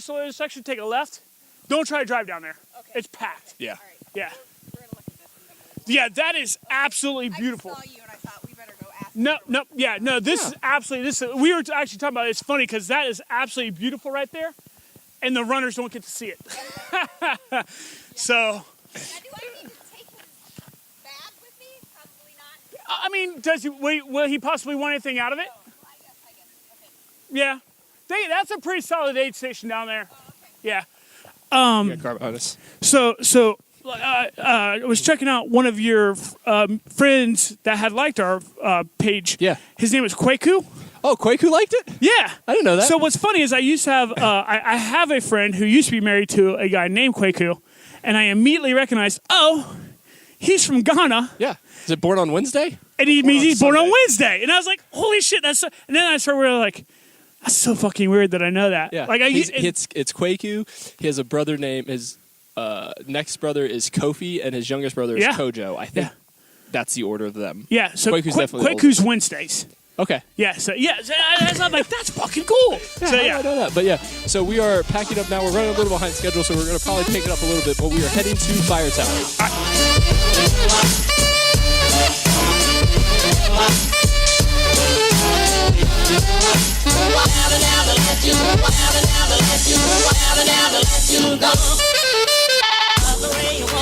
little section, take a left. Don't try to drive down there. Okay. It's packed. Yeah. Right. Yeah. We're gonna look at this. Yeah, that is absolutely beautiful. I saw you and I thought we better go ask. This is absolutely we were actually talking about it. It's funny because that is absolutely beautiful right there, and the runners don't get to see it. So. Now, do I need to take his bag with me? Probably not. I mean, will he possibly want anything out of it? Oh, I guess. Okay. Yeah. That's a pretty solid aid station down there. Oh, okay. Yeah. Car behind us. So I was checking out one of your friends that had liked our page. Yeah. His name was Kwaku. Oh, Kwaku liked it? Yeah. I didn't know that. So what's funny is I used to have I have a friend who used to be married to a guy named Kwaku, and I immediately recognized, he's from Ghana. Yeah. Is it born on Wednesday? And he's born on Wednesday. And I was like, holy shit, that's so... And then I started really like, that's so fucking weird that I know that. Yeah. Like it's Kwaku. He has a brother named, his next brother is Kofi, and his youngest brother is Kojo. I think that's the order of them. Yeah, so Kwaku's definitely Kwaku's Wednesdays. Okay. Yeah, so I'm like, that's fucking cool. Yeah, So I know that. But yeah, so we are packing up now. We're running a little behind schedule, so we're going to probably pick it up a little bit, but we are heading to Fire Tower.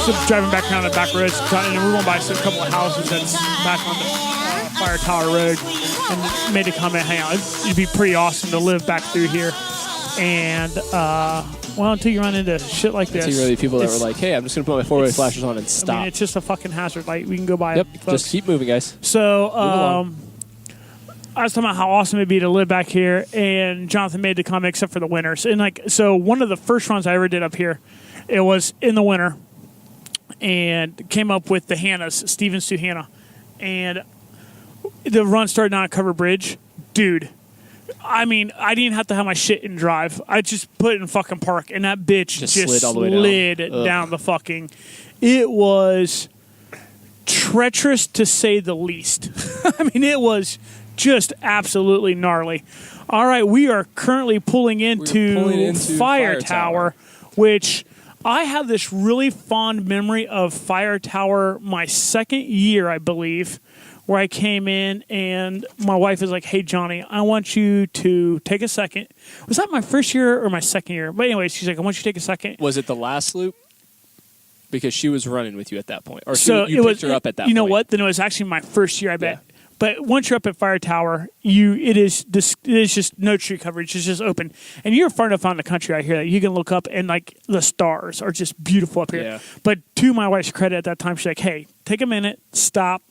So driving back down the back roads, and we're going by a couple of houses that's back on the Fire Tower Road, and made a comment, hang on, it'd be pretty awesome to live back through here. And, until you run into shit like this. I see really people that were like, hey, I'm just going to put my four-way flashers on and stop. I mean, it's just a fucking hazard light. We can go by Yep, it, folks. just keep moving, guys. So, I was talking about how awesome it'd be to live back here, and Jonathan made the comment, except for the winters. And so one of the first runs I ever did up here, it was in the winter, and came up with the Hannahs, Stevens to Hannah, and the run started on a covered bridge, dude. I mean, I didn't have to have my shit in drive. I just put it in fucking park, and that bitch just slid all the way slid down the fucking. It was treacherous to say the least. I mean, it was just absolutely gnarly. All right, we are currently pulling into Fire Tower, which I have this really fond memory of Fire Tower my second year, I believe, where I came in and my wife is like, hey, Johnny, I want you to take a second. Was that my first year or my second year? But anyways, she's like, I want you to take a second. Was it the last loop? Because she was running with you at that point. Or you picked her up at that point. You know what? Then it was actually my first year, I bet. Yeah. But once you're up at Fire Tower, it is just no tree coverage. It's just open. And you're far enough out in the country out here that you can look up and like the stars are just beautiful up here. Yeah. But to my wife's credit at that time, she's like, hey, take a minute, stop,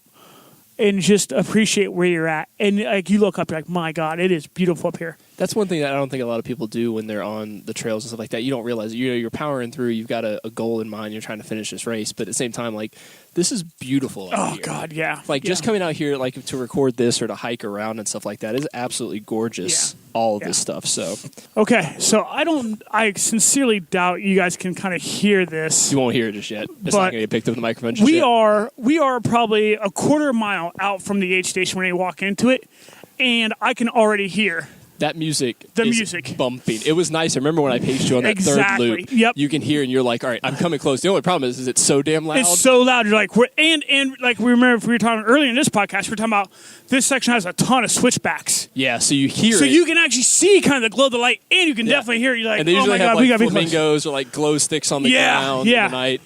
and just appreciate where you're at. And like you look up, you're like, my God, it is beautiful up here. That's one thing that I don't think a lot of people do when they're on the trails and stuff like that. You don't realize it. You're powering through. You've got a goal in mind. You're trying to finish this race. But at the same time, like, this is beautiful out here. Oh, God, yeah. Like, just coming out here, like, to record this or to hike around and stuff like that is absolutely gorgeous, all of this stuff. So okay, so I sincerely doubt you guys can kind of hear this. You won't hear it just yet. It's not going to get picked up in the microphone just we yet. We are probably a quarter mile out from the aid station when you walk into it, and I can already hear that music The is music. bumping. It was nice. I remember when I paced you on that Exactly. third loop. Yep. You can hear, and you're like, all right, I'm coming close. The only problem is it's so damn loud. It's so loud. You're like, and like we remember if we were talking earlier in this podcast, we were talking about this section has a ton of switchbacks. yeah, so you hear So it. you can actually see kind of the glow of the light, and you can Yeah. definitely hear it. You're like, and they oh usually my have God, we got like to be close. flamingos or like glow sticks on the Yeah, ground yeah. in the night.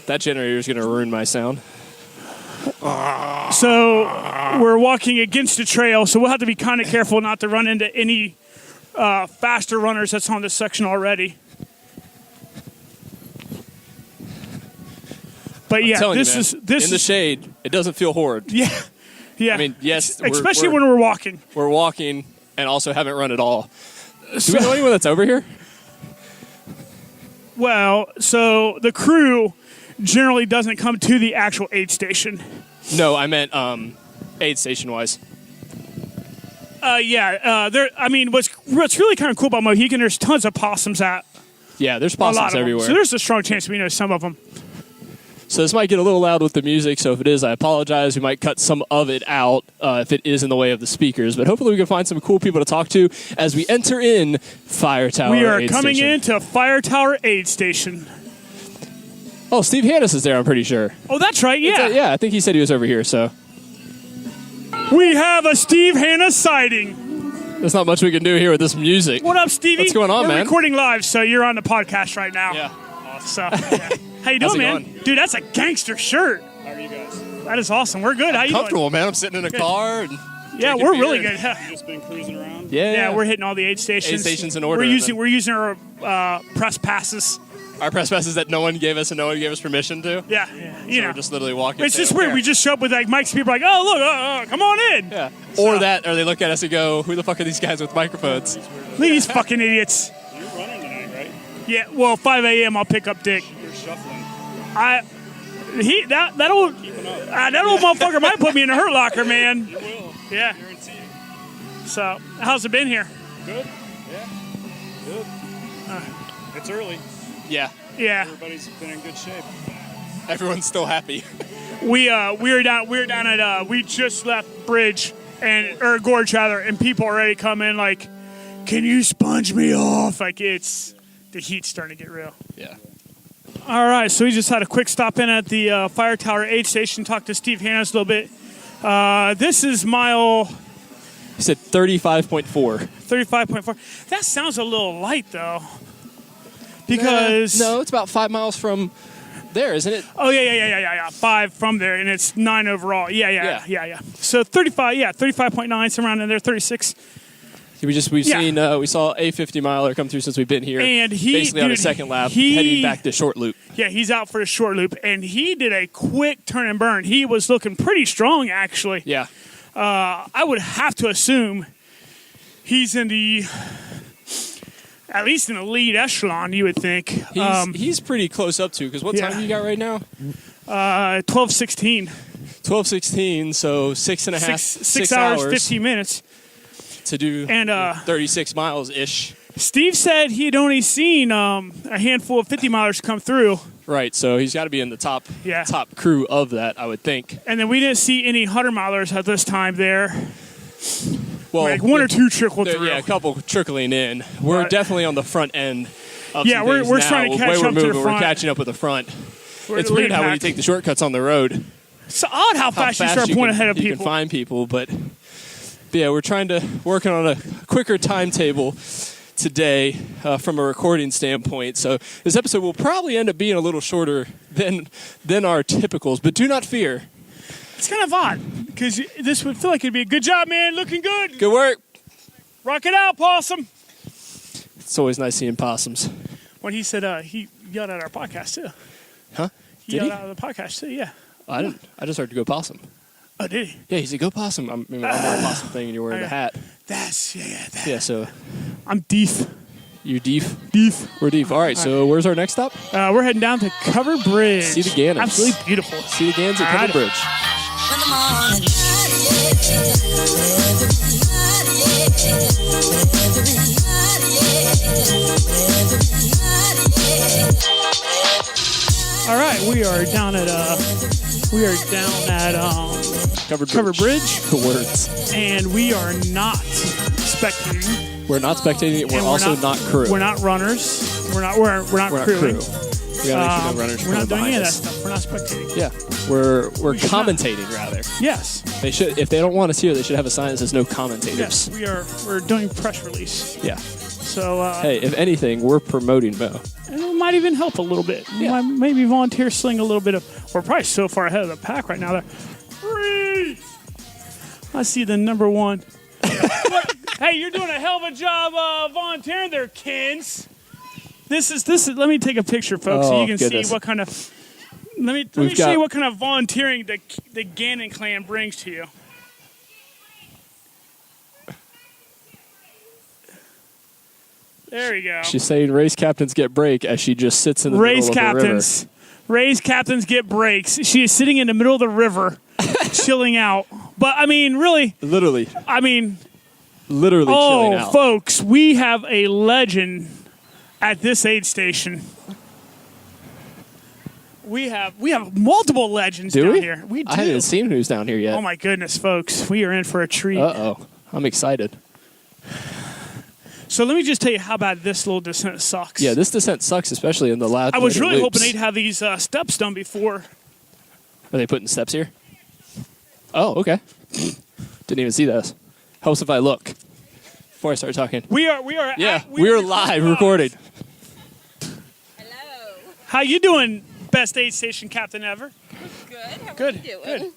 That generator is going to ruin my sound. So we're walking against the trail, so we'll have to be kind of careful not to run into any faster runners that's on this section already. But yeah, Telling this you, man, is this in the is shade. It doesn't feel horrid. yeah, yeah. I mean, yes, especially when we're walking. we're walking and also haven't run at all. Do we know anyone that's over here? Well, so the crew generally doesn't come to the actual aid station. No, I meant aid station wise. There. I mean, what's really kind of cool about Mohican? There's tons of possums at Yeah, there's a lot possums of everywhere. them. So there's a strong chance we know some of them. So this might get a little loud with the music, so if it is, I apologize. We might cut some of it out if it is in the way of the speakers, but hopefully we can find some cool people to talk to as we enter in Fire Tower We are Aid coming Station. into Fire Tower Aid Station. Oh, Steve Hannes is there, I'm pretty sure. Oh, that's right. Yeah. Yeah, I think he said he was over here, so We have a Steve Hanna sighting. there's not much we can do here with this music. What up, Stevie? What's going on, We're man? recording live, so you're on the podcast right now. Yeah. So, yeah. How you How's doing, it man? going? Dude, that's a gangster shirt. How are you guys? That is awesome. We're good. How you doing? Comfortable, man. I'm sitting in a car. And Yeah, drinking we're beer really and- good. You just been cruising around? Yeah, we're hitting all the aid stations. Aid stations in order, We're and using our press passes. Our press passes that no one gave us and no one gave us permission to. Yeah, you So know. we're just literally walking. It's They just don't weird. care. We just show up with like mics. People are like, oh look, come on in. Yeah. Or that, or they look at us and go, "Who the fuck are these guys with microphones?" Look at these fucking idiots. You're running tonight, right? Yeah. Well, 5 a.m. I'll pick up Dick. You're shuffling. That old motherfucker might put me in a hurt locker, man. You will. Yeah. Guarantee. So how's it been here? Good? Yeah. Good. It's early. Yeah. Yeah. Everybody's been in good shape. Everyone's still happy. We were down at we just left Bridge or Gorge rather, and people already come in like, can you sponge me off? Like the heat's starting to get real. Yeah. All right, so we just had a quick stop in at the Fire Tower Aid Station, talked to Steve Hannes a little bit. This is mile He said 35.4. 35.4. That sounds a little light though, because No, it's about 5 miles from there, isn't it? Oh yeah. 5 from there, and it's 9 overall. Yeah. So 35.9, somewhere around in there, 36. We saw a 50 miler come through since we've been here. And basically on a second lap, heading back to short loop. Yeah, he's out for a short loop, and he did a quick turn and burn. He was looking pretty strong, actually. Yeah. I would have to assume he's in at least in the lead echelon, you would think. He's pretty close up to, because what time you got right now? 12:16. 12:16, so 6 hours, 15 minutes. To do And 36 miles-ish. Steve said he had only seen a handful of 50 milers come through. Right, so he's got to be in the top crew of that, I would think. And then we didn't see any 100 milers at this time there. Well, like one or two trickled through. Yeah, a couple trickling in. We're Right. definitely on the front end of Yeah, some we're things now. trying to catch Way we're up to the moving, front. We're catching up with the front. We're It's the weird lead how when you pack. take the shortcuts on the road, It's odd how fast you start pulling ahead of you people. can find people, but yeah, we're working on a quicker timetable today from a recording standpoint. So this episode will probably end up being a little shorter than our typicals, but do not fear. It's kind of odd because this would feel like it'd be a good job, man. Looking good. Good work. Rock it out, possum. It's always nice seeing possums. When he said he yelled at our podcast too. Huh? He Did yelled he? out of the podcast too. Yeah. I didn't. I just heard to go possum. Oh, did he? Yeah, he said go possum. I'm wearing a possum thing and you're wearing the hat. That's Yeah, so I'm deef. you deef. Deef. We're deef. All right, so where's our next stop? We're heading down to Covered Bridge. See the Gannons. Absolutely beautiful. See the Gans at All right. Covered Bridge. In the morning. All right, we are down at Covered Covered Bridge, The words. and we are not expecting We're not spectating. We're And also not crew. We're not runners. We're not crewing. We gotta make sure no runners We're not doing behind any of that us. stuff. We're not spectating. Yeah, we're should not. commentating rather. Yes. They should, if they don't want us here, they should have a sign that says no commentators. Yes. We're doing press release. Yeah. So Hey, if anything, we're promoting Mo. and it might even help a little bit. Yeah. Maybe volunteers sling a little bit of. We're probably so far ahead of the pack right now. That I see the number one. Hey, you're doing a hell of a job volunteering there, Kins. This is. Let me take a picture, folks, so Oh, you can goodness. see what kind of. Let me We've show got- you what kind of volunteering the Gannon clan brings to you. There you go. She's saying race captains get break as she just sits in the Race middle of the river. captains. Race captains get breaks. She is sitting in the middle of the river, chilling out. But I mean, really, Literally chilling oh, out. folks, we have a legend at this aid station. We have multiple legends Do down we? here. We do. I haven't seen who's down here yet. Oh my goodness, folks, we are in for a treat. Uh-oh. I'm excited. So let me just tell you how bad this little descent sucks. Yeah, this descent sucks, especially in the last. I was later really loops. hoping they'd have these steps done before. Are they putting steps here? Oh, okay. Didn't even see those. Helps if I look before I start talking. We are. Yeah, we're live recording. Hello. How you doing, best aid station captain ever? Good. How Good, are you doing? good.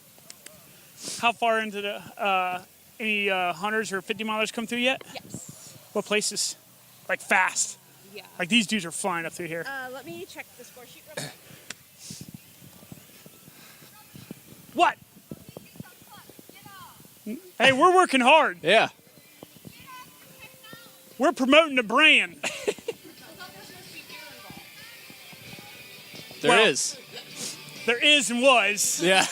How far into the any hunters or 50 milers come through yet? Yes. What places? Like fast. Yeah. Like these dudes are flying up through here. Let me check the score sheet real quick. What? Hey, we're working hard. Yeah. We're promoting the brand. There Well- is. There is and was. Yeah.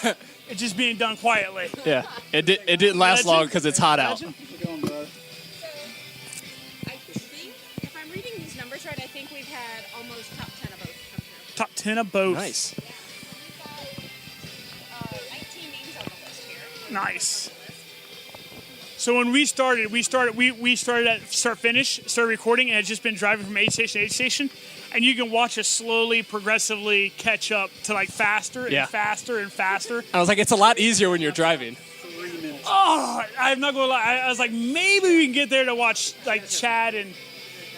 It's just being done quietly. Yeah. It didn't last long because it's hot out. Legend? I think, if I'm reading these numbers right, I think we've had almost top 10 of both come through. Top 10 of both. Nice. 19 names on the list here. Nice. So when we started at start finish, started recording, and had just been driving from aid station to aid station, and you can watch us slowly, progressively catch up to like faster and Yeah. faster and faster. I was like, it's a lot easier when you're driving. Oh, I'm not gonna lie. I was like, maybe we can get there to watch like Chad and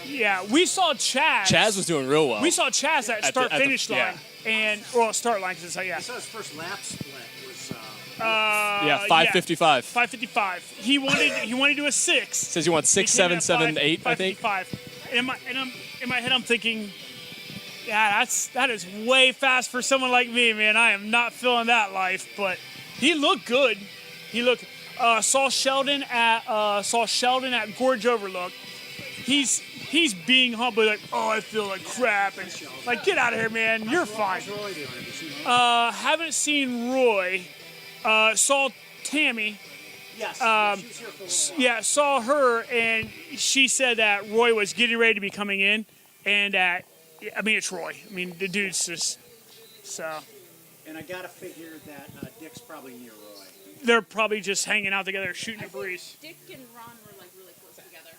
yeah, we saw Chaz. Chaz was doing real well. We saw Chaz at At start the- finish line and start line because yeah. I saw his first lap split was yeah, 5:55. 5:55. He wanted to do a 6. Says you want 6, 7, 7, 8, I think. 5:55. And in my head I'm thinking, yeah, that is way fast for someone like me, man. I am not feeling that life, but he looked good. He looked. Saw Sheldon at Gorge Overlook. He's being humble, like, oh, I feel like crap, and like, get out of here, man. You're fine. Haven't seen Roy. Saw Tammy. yes. Yeah, saw her, and she said that Roy was getting ready to be coming in, and I mean, it's Roy. I mean, the dude's just so. And I gotta figure that Dick's probably near Roy. They're probably just hanging out together, shooting a breeze. Dick and Ron were like really close together.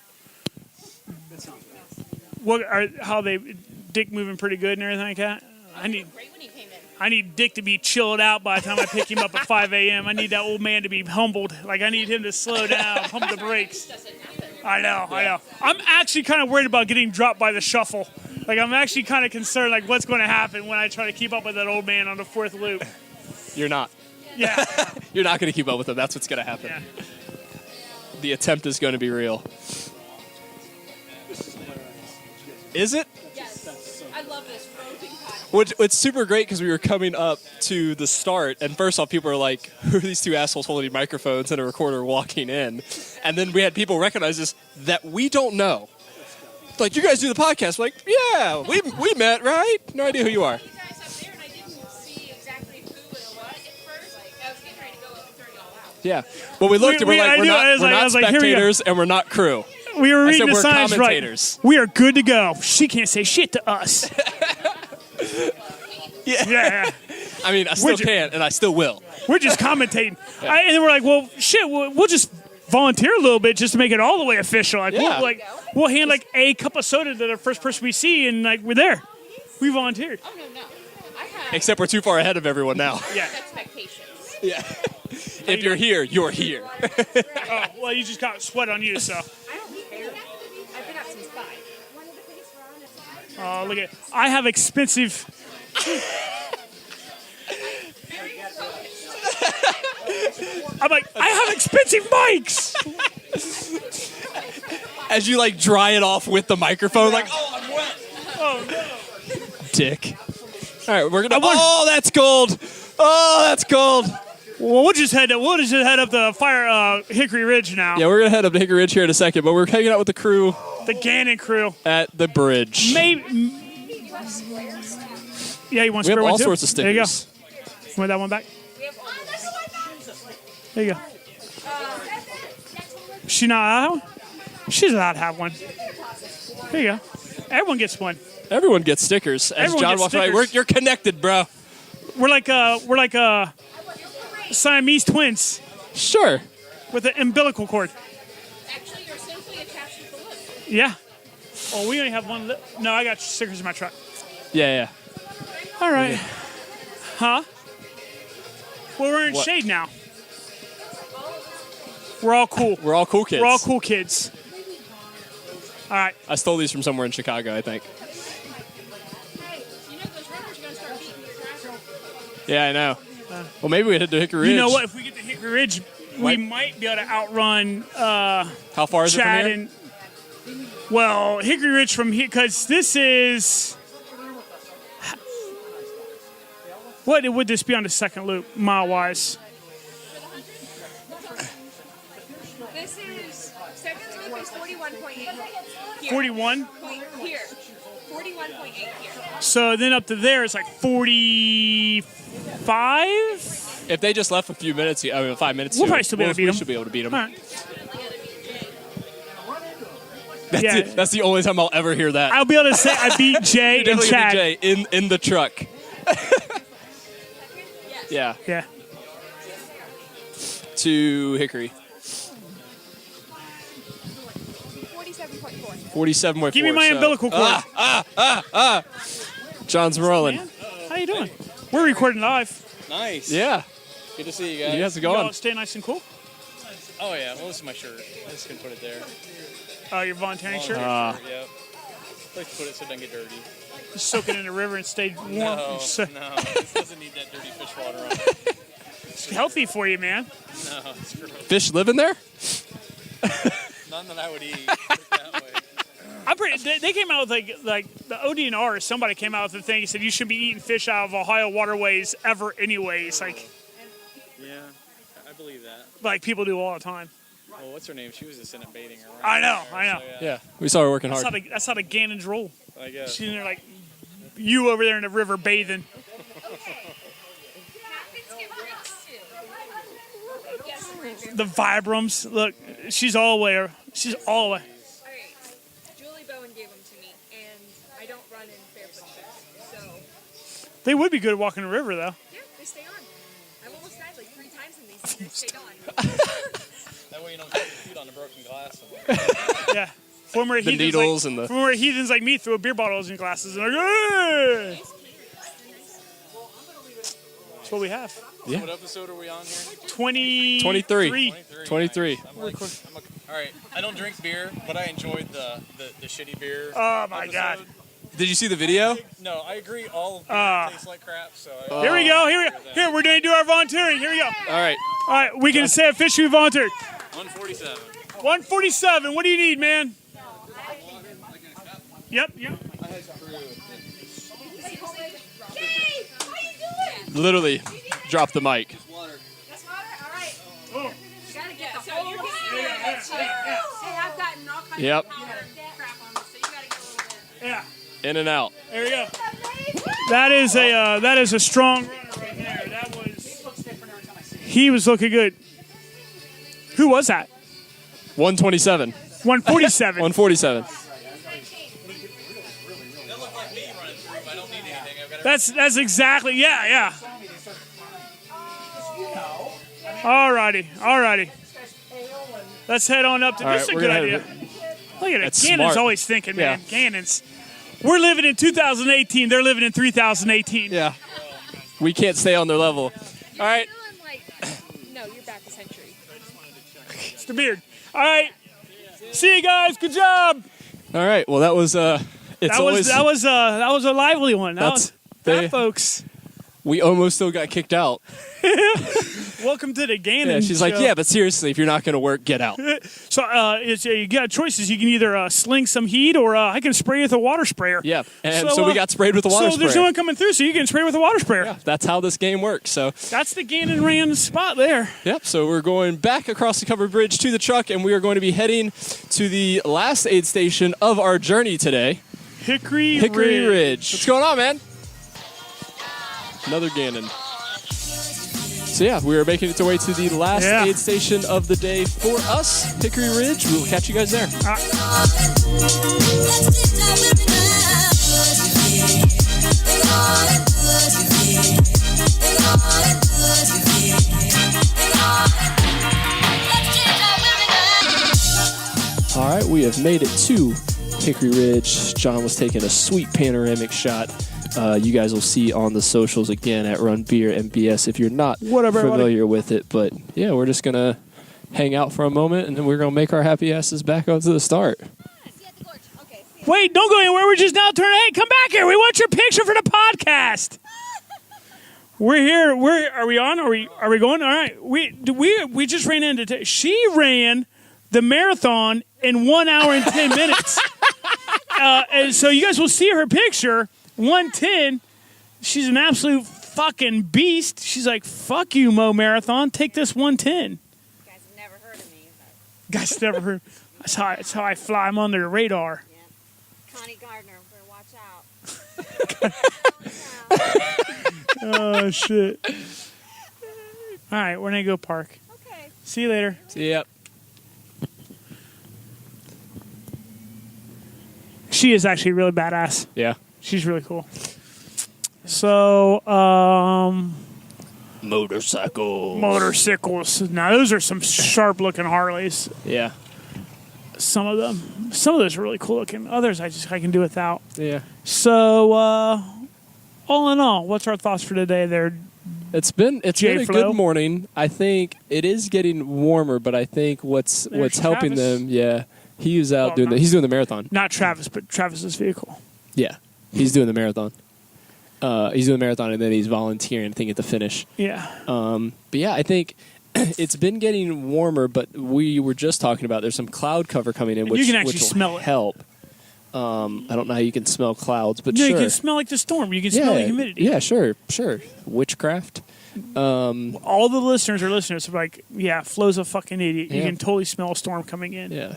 That sounds good. Dick moving pretty good and everything like that? Great when he came in. I need Dick to be chilled out by the time I pick him up at 5 a.m. I need that old man to be humbled. Like, I need him to slow down, pump the brakes. Doesn't happen. I know. I'm actually kind of worried about getting dropped by the shuffle. Like, I'm actually kind of concerned, like, what's going to happen when I try to keep up with that old man on the 4th loop. You're not. Yeah. You're not going to keep up with him. That's what's going to happen. Yeah. The attempt is going to be real. Is it? Yes. I love this roping podcast. Which it's super great because we were coming up to the start, and first off, people are like, "Who are these two assholes holding microphones and a recorder walking in?" And then we had people recognize us that we don't know. Like, you guys do the podcast? We're like, yeah, we met, right? No idea who you are. You guys up there, and I didn't see exactly who and what at first. Like, I was getting ready to go up and throw y'all out. Yeah. Well, we looked and we're like, we're not spectators and we're not crew. We were I reading said the we're signs commentators. right. We are good to go. She can't say shit to us. Yeah. I mean, I still can, and I still will. We're just commentating. And then we're like, well, shit, we'll just volunteer a little bit just to make it all the way official. Like, Yeah. we'll hand like a cup of soda to the first person we see, and like we're there. We volunteered. Oh, no. I have Except we're too far ahead of everyone now. Yeah. expectations. Yeah. If you're here, you're here. Oh, well, you just got sweat on you, so. I don't care. I've been up since 5. Oh, look at. I have expensive. I'm like, I have expensive mics. As you like dry it off with the microphone, like, oh, I'm wet. Oh no. Dick. All right, we're gonna. Oh, that's gold. Oh, that's gold. Well, we'll just head up the Hickory Ridge now. Yeah, we're gonna head up to Hickory Ridge here in a second, but we're hanging out with the crew The Gannon crew. at the bridge. Maybe. Yeah, you want We have square all one too? sorts of There you go. stickers. You want that one back? There you go. She not allowed? She's allowed to have one. There you go. Everyone gets one. Everyone gets stickers. As Everyone John gets walks by, stickers. you're connected, bro. We're like Siamese twins Sure. with an umbilical cord. Actually, you're simply attached to the lip. Yeah. Oh, we only have one. No, I got stickers in my truck. Yeah. All right. Huh? Well, we're in What? shade now. We're all cool. We're all cool kids. We're all cool kids. All right. I stole these from somewhere in Chicago, I think. Hey, you know those runners are going to start beating your driver. Yeah, I know. Well, maybe we head to Hickory Ridge. You know what? If we get to Hickory Ridge, we might be able to outrun How far is Chad it from here? and. Well, Hickory Ridge from here, because this is. What would this be on the second loop, mile wise? This is, second loop is 41.8 here. 41. Here. 41.8 here. So then up to there, it's like 45. If they just left a few minutes, 5 minutes We'll ago, probably still be able to beat we them. should be able to beat them. All right. That's Yeah. it. That's the only time I'll ever hear that. I'll be able to say I beat Jay and Definitely gonna Chad. be Jay in the truck. Yeah, Yeah. to Hickory. 47.4. 47.4. Give me my umbilical cord. John's rolling. Man, how you doing? We're recording live. Nice. Yeah. Good to see you guys. You guys are You all going. stay nice and cool. Oh yeah, well this is my shirt. I just gonna put it there. Your volunteering shirt. Yep. I like to put it so it doesn't get dirty. Just soak it in the river and stay warm. No, It's, no, it doesn't need that dirty fish water on it. it's healthy for you, man. No, it's gross. Fish living there? None that I would eat. Put it that way. I'm pretty. They came out with like the ODNR. Somebody came out with a thing. He said you shouldn't be eating fish out of Ohio waterways ever, anyways. Yeah, I believe that. Like people do all the time. Well, what's her name? She was just in it baiting her. I know. Yeah. We saw her working That's hard. how the Gannons roll. I guess. She's in there like you over there in the river bathing. The Vibrams. Look, she's all the way. She's all the way. Alright, Julie Bowen gave them to me, and I don't run in barefoot shoes, so They would be good at walking the river, though. yeah, they stay on. I've almost died like 3 times in these, and they stayed on. That way you don't get your feet on the broken glass. Yeah. Former The heathens needles like, and the- former heathens like me throw beer bottles in glasses and like, hey! That's what we have. Yeah. What episode are we on here? 23. 23. All right, I don't drink beer, but I enjoyed the shitty beer. Oh my God. Did you see the video? No, I agree. All of beer tastes like crap. So Here we go. Here we're gonna do our volunteering. Here we go. All right. All right, we can say officially volunteered. 147. 147. What do you need, man? Yep. Literally, drop the mic. That's water? Alright. Oh. You gotta get the whole Hey, I've gotten all kinds Yep. of powder crap on this, so you gotta get a little bit. Yeah. In and out. There we go. That is a strong runner right there. That was. He was looking good. Who was that? 127. 147. 147. That's exactly. Yeah. Alrighty. Let's head on up to All this. right, Is a we're good gonna idea. Look at it. That's Gannon's smart. always thinking, man. Yeah. Gannon's. We're living in 2018. They're living in 3018. Yeah. We can't stay on their level. All right. No, you're back a century. It's the beard. All right. See you guys. Good job. All right. Well, that was That was a lively one. Folks. We almost still got kicked out. Welcome to the Gannon. Yeah, she's like, show. yeah, but seriously, if you're not going to work, get out. So you got choices. You can either sling some heat, or I can spray you with a water sprayer. Yeah, and so we got sprayed with a water So there's sprayer. no one coming through, so you can spray with a water sprayer. Yeah, that's how this game works. So That's the Gannon ran spot there. Yep, so we're going back across the covered bridge to the truck, and we are going to be heading to the last aid station of our journey today, Hickory Ridge. What's going on, man? Another Gannon. So yeah, we are making it our way to the last aid station of the day for us, Hickory Ridge. We will catch you guys there. All right, we have made it to Hickory Ridge. John was taking a sweet panoramic shot. You guys will see on the socials again at Run Beer MBS if you're not familiar with it. But yeah, we're just going to hang out for a moment, and then we're going to make our happy asses back out to the start. Wait, don't go anywhere. We're just now turning. Hey, come back here. We want your picture for the podcast. We're here. Are we on? Are we going? All right. We just ran into. She ran the marathon in 1 hour and 10 minutes. And so you guys will see her picture. 1:10. She's an absolute fucking beast. She's like, "Fuck you, Mo Marathon. Take this 1:10." You guys have never heard of me. Guys never heard. That's how I fly. I'm under the radar. Yeah. Connie Gardner, better watch out. Oh shit! All right, we're gonna go park. Okay. See you later. See ya. She is actually really badass. Yeah. She's really cool. So, motorcycles. Now, those are some sharp-looking Harleys. Yeah. Some of those are really cool looking. Others, I can do without. Yeah. So, all in all, what's our thoughts for today? There, It's been a Flo? good morning. I think it is getting warmer, but I think what's helping Travis. them, yeah, he was out he's doing the marathon. not Travis, but Travis's vehicle. Yeah, he's doing the marathon. He's doing the marathon, and then he's volunteering, I think, at the finish. Yeah. But yeah, I think it's been getting warmer, but we were just talking about there's some cloud cover coming in, And which you can actually which will smell it. help. I don't know how you can smell clouds, but Yeah, sure. you can smell like the storm. You can smell the humidity. Yeah, sure. Witchcraft. All the listeners are listeners. So like, yeah, Flo's a fucking idiot. You Yeah. can totally smell a storm coming in. Yeah.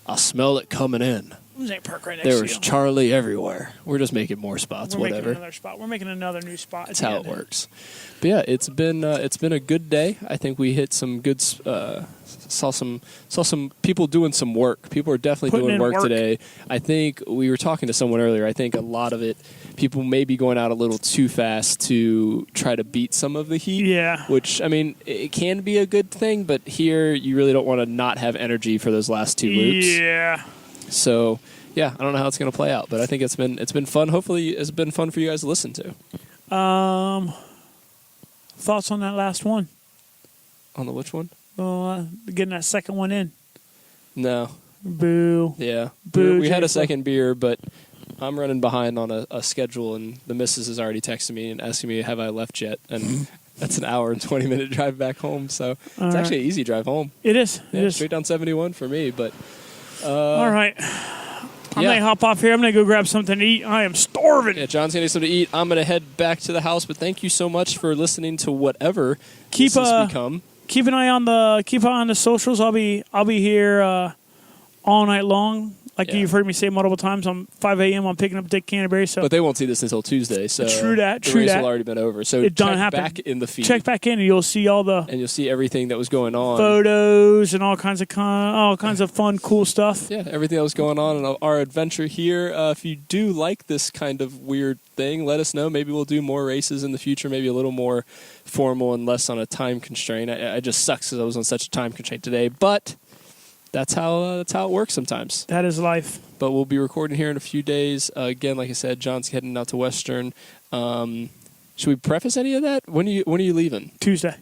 I smell it coming in. Who's that park right next There to was you? Charlie everywhere. We're just making more spots, We're whatever. making another spot. We're making another new spot. That's how it works. But yeah, it's been a good day. I think we hit some good. Saw some people doing some work. People are definitely Putting doing in work work. today. I think we were talking to someone earlier. I think a lot of it, people may be going out a little too fast to try to beat some of the heat. Yeah. Which, I mean, it can be a good thing, but here you really don't want to not have energy for those last two loops. Yeah. So yeah, I don't know how it's going to play out, but I think it's been fun. Hopefully, it's been fun for you guys to listen to. Thoughts on that last one? On the which one? Getting that second one in. No. Boo. Yeah. Boo, We had a J-Flo. second beer, but I'm running behind on a schedule, and the missus has already texted me and asking me, have I left yet? And that's an hour and 20-minute drive back home, so it's actually an easy drive home. It is. Yeah, It is. straight down 71 for me, but... All right. I'm going to hop off here. I'm going to go grab something to eat. I am starving. Yeah, John's going to get something to eat. I'm going to head back to the house, but thank you so much for listening to whatever this has become. Keep an eye on the socials. I'll be here all night long. Like Yeah. you've heard me say multiple times, on 5 a.m. I'm picking up Dick Canterbury. So But they won't see this until Tuesday, so True that, the true race that. will already been over. So It done check happened. back in the feed, check back in, and you'll see all the and you'll see everything that was going on. photos and all kinds of fun, cool stuff. Yeah, everything that was going on in our adventure here. If you do like this kind of weird thing, let us know. Maybe we'll do more races in the future, maybe a little more formal and less on a time constraint. I just sucks because I was on such a time constraint today, but that's how it works sometimes. That is life. But we'll be recording here in a few days. Again, like I said, John's heading out to Western. Should we preface any of that? When are you leaving? Tuesday.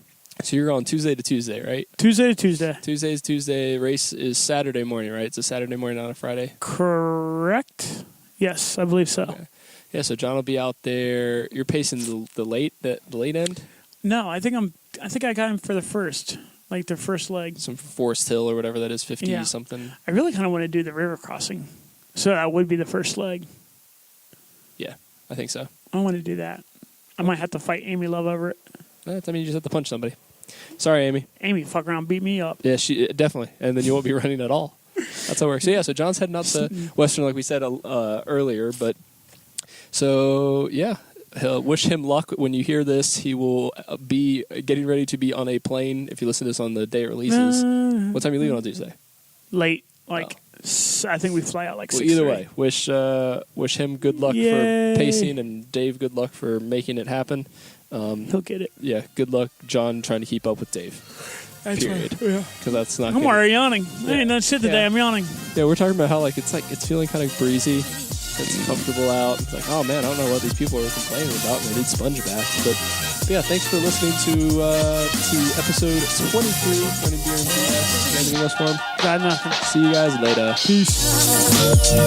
So you're on Tuesday to Tuesday, right? Tuesday to Tuesday. Tuesday's Tuesday. Race is Saturday morning, right? It's a Saturday morning, not a Friday. Correct. Yes, I believe so. Okay. Yeah, so John will be out there. You're pacing the late end, No, I think I got him for the first, like the first leg. some Forest Hill or whatever that is, 50 Yeah. something. I really kind of want to do the river crossing, so that would be the first leg. Yeah, I think so. I want to do that. I might have to fight Amy Love over it. I mean, you just have to punch somebody. Sorry, Amy. Amy fuck around, beat me up. Yeah, she definitely, and then you won't be running at all. That's how it works. So yeah, so John's heading out to Western, like we said earlier. But so yeah, wish him luck. When you hear this, he will be getting ready to be on a plane. If you listen to this on the day it releases, what time are you leaving on Tuesday? Late, like I think we fly out like Well, 6. either way, wish him good luck Yay. for pacing, and Dave good luck for making it happen. He'll get it. Yeah, good luck, John, trying to keep up with Dave. That's Period. fine. Yeah. Because that's not. I'm good. already yawning. I ain't done shit today. Yeah. I'm yawning. Yeah, we're talking about how it's feeling kind of breezy. It's comfortable out. It's like, oh man, I don't know what these people are complaining about. They need sponge baths. But yeah, thanks for listening to episode 23. Running Beer and BS. Anything else for him? Got nothing. See you guys later. Peace.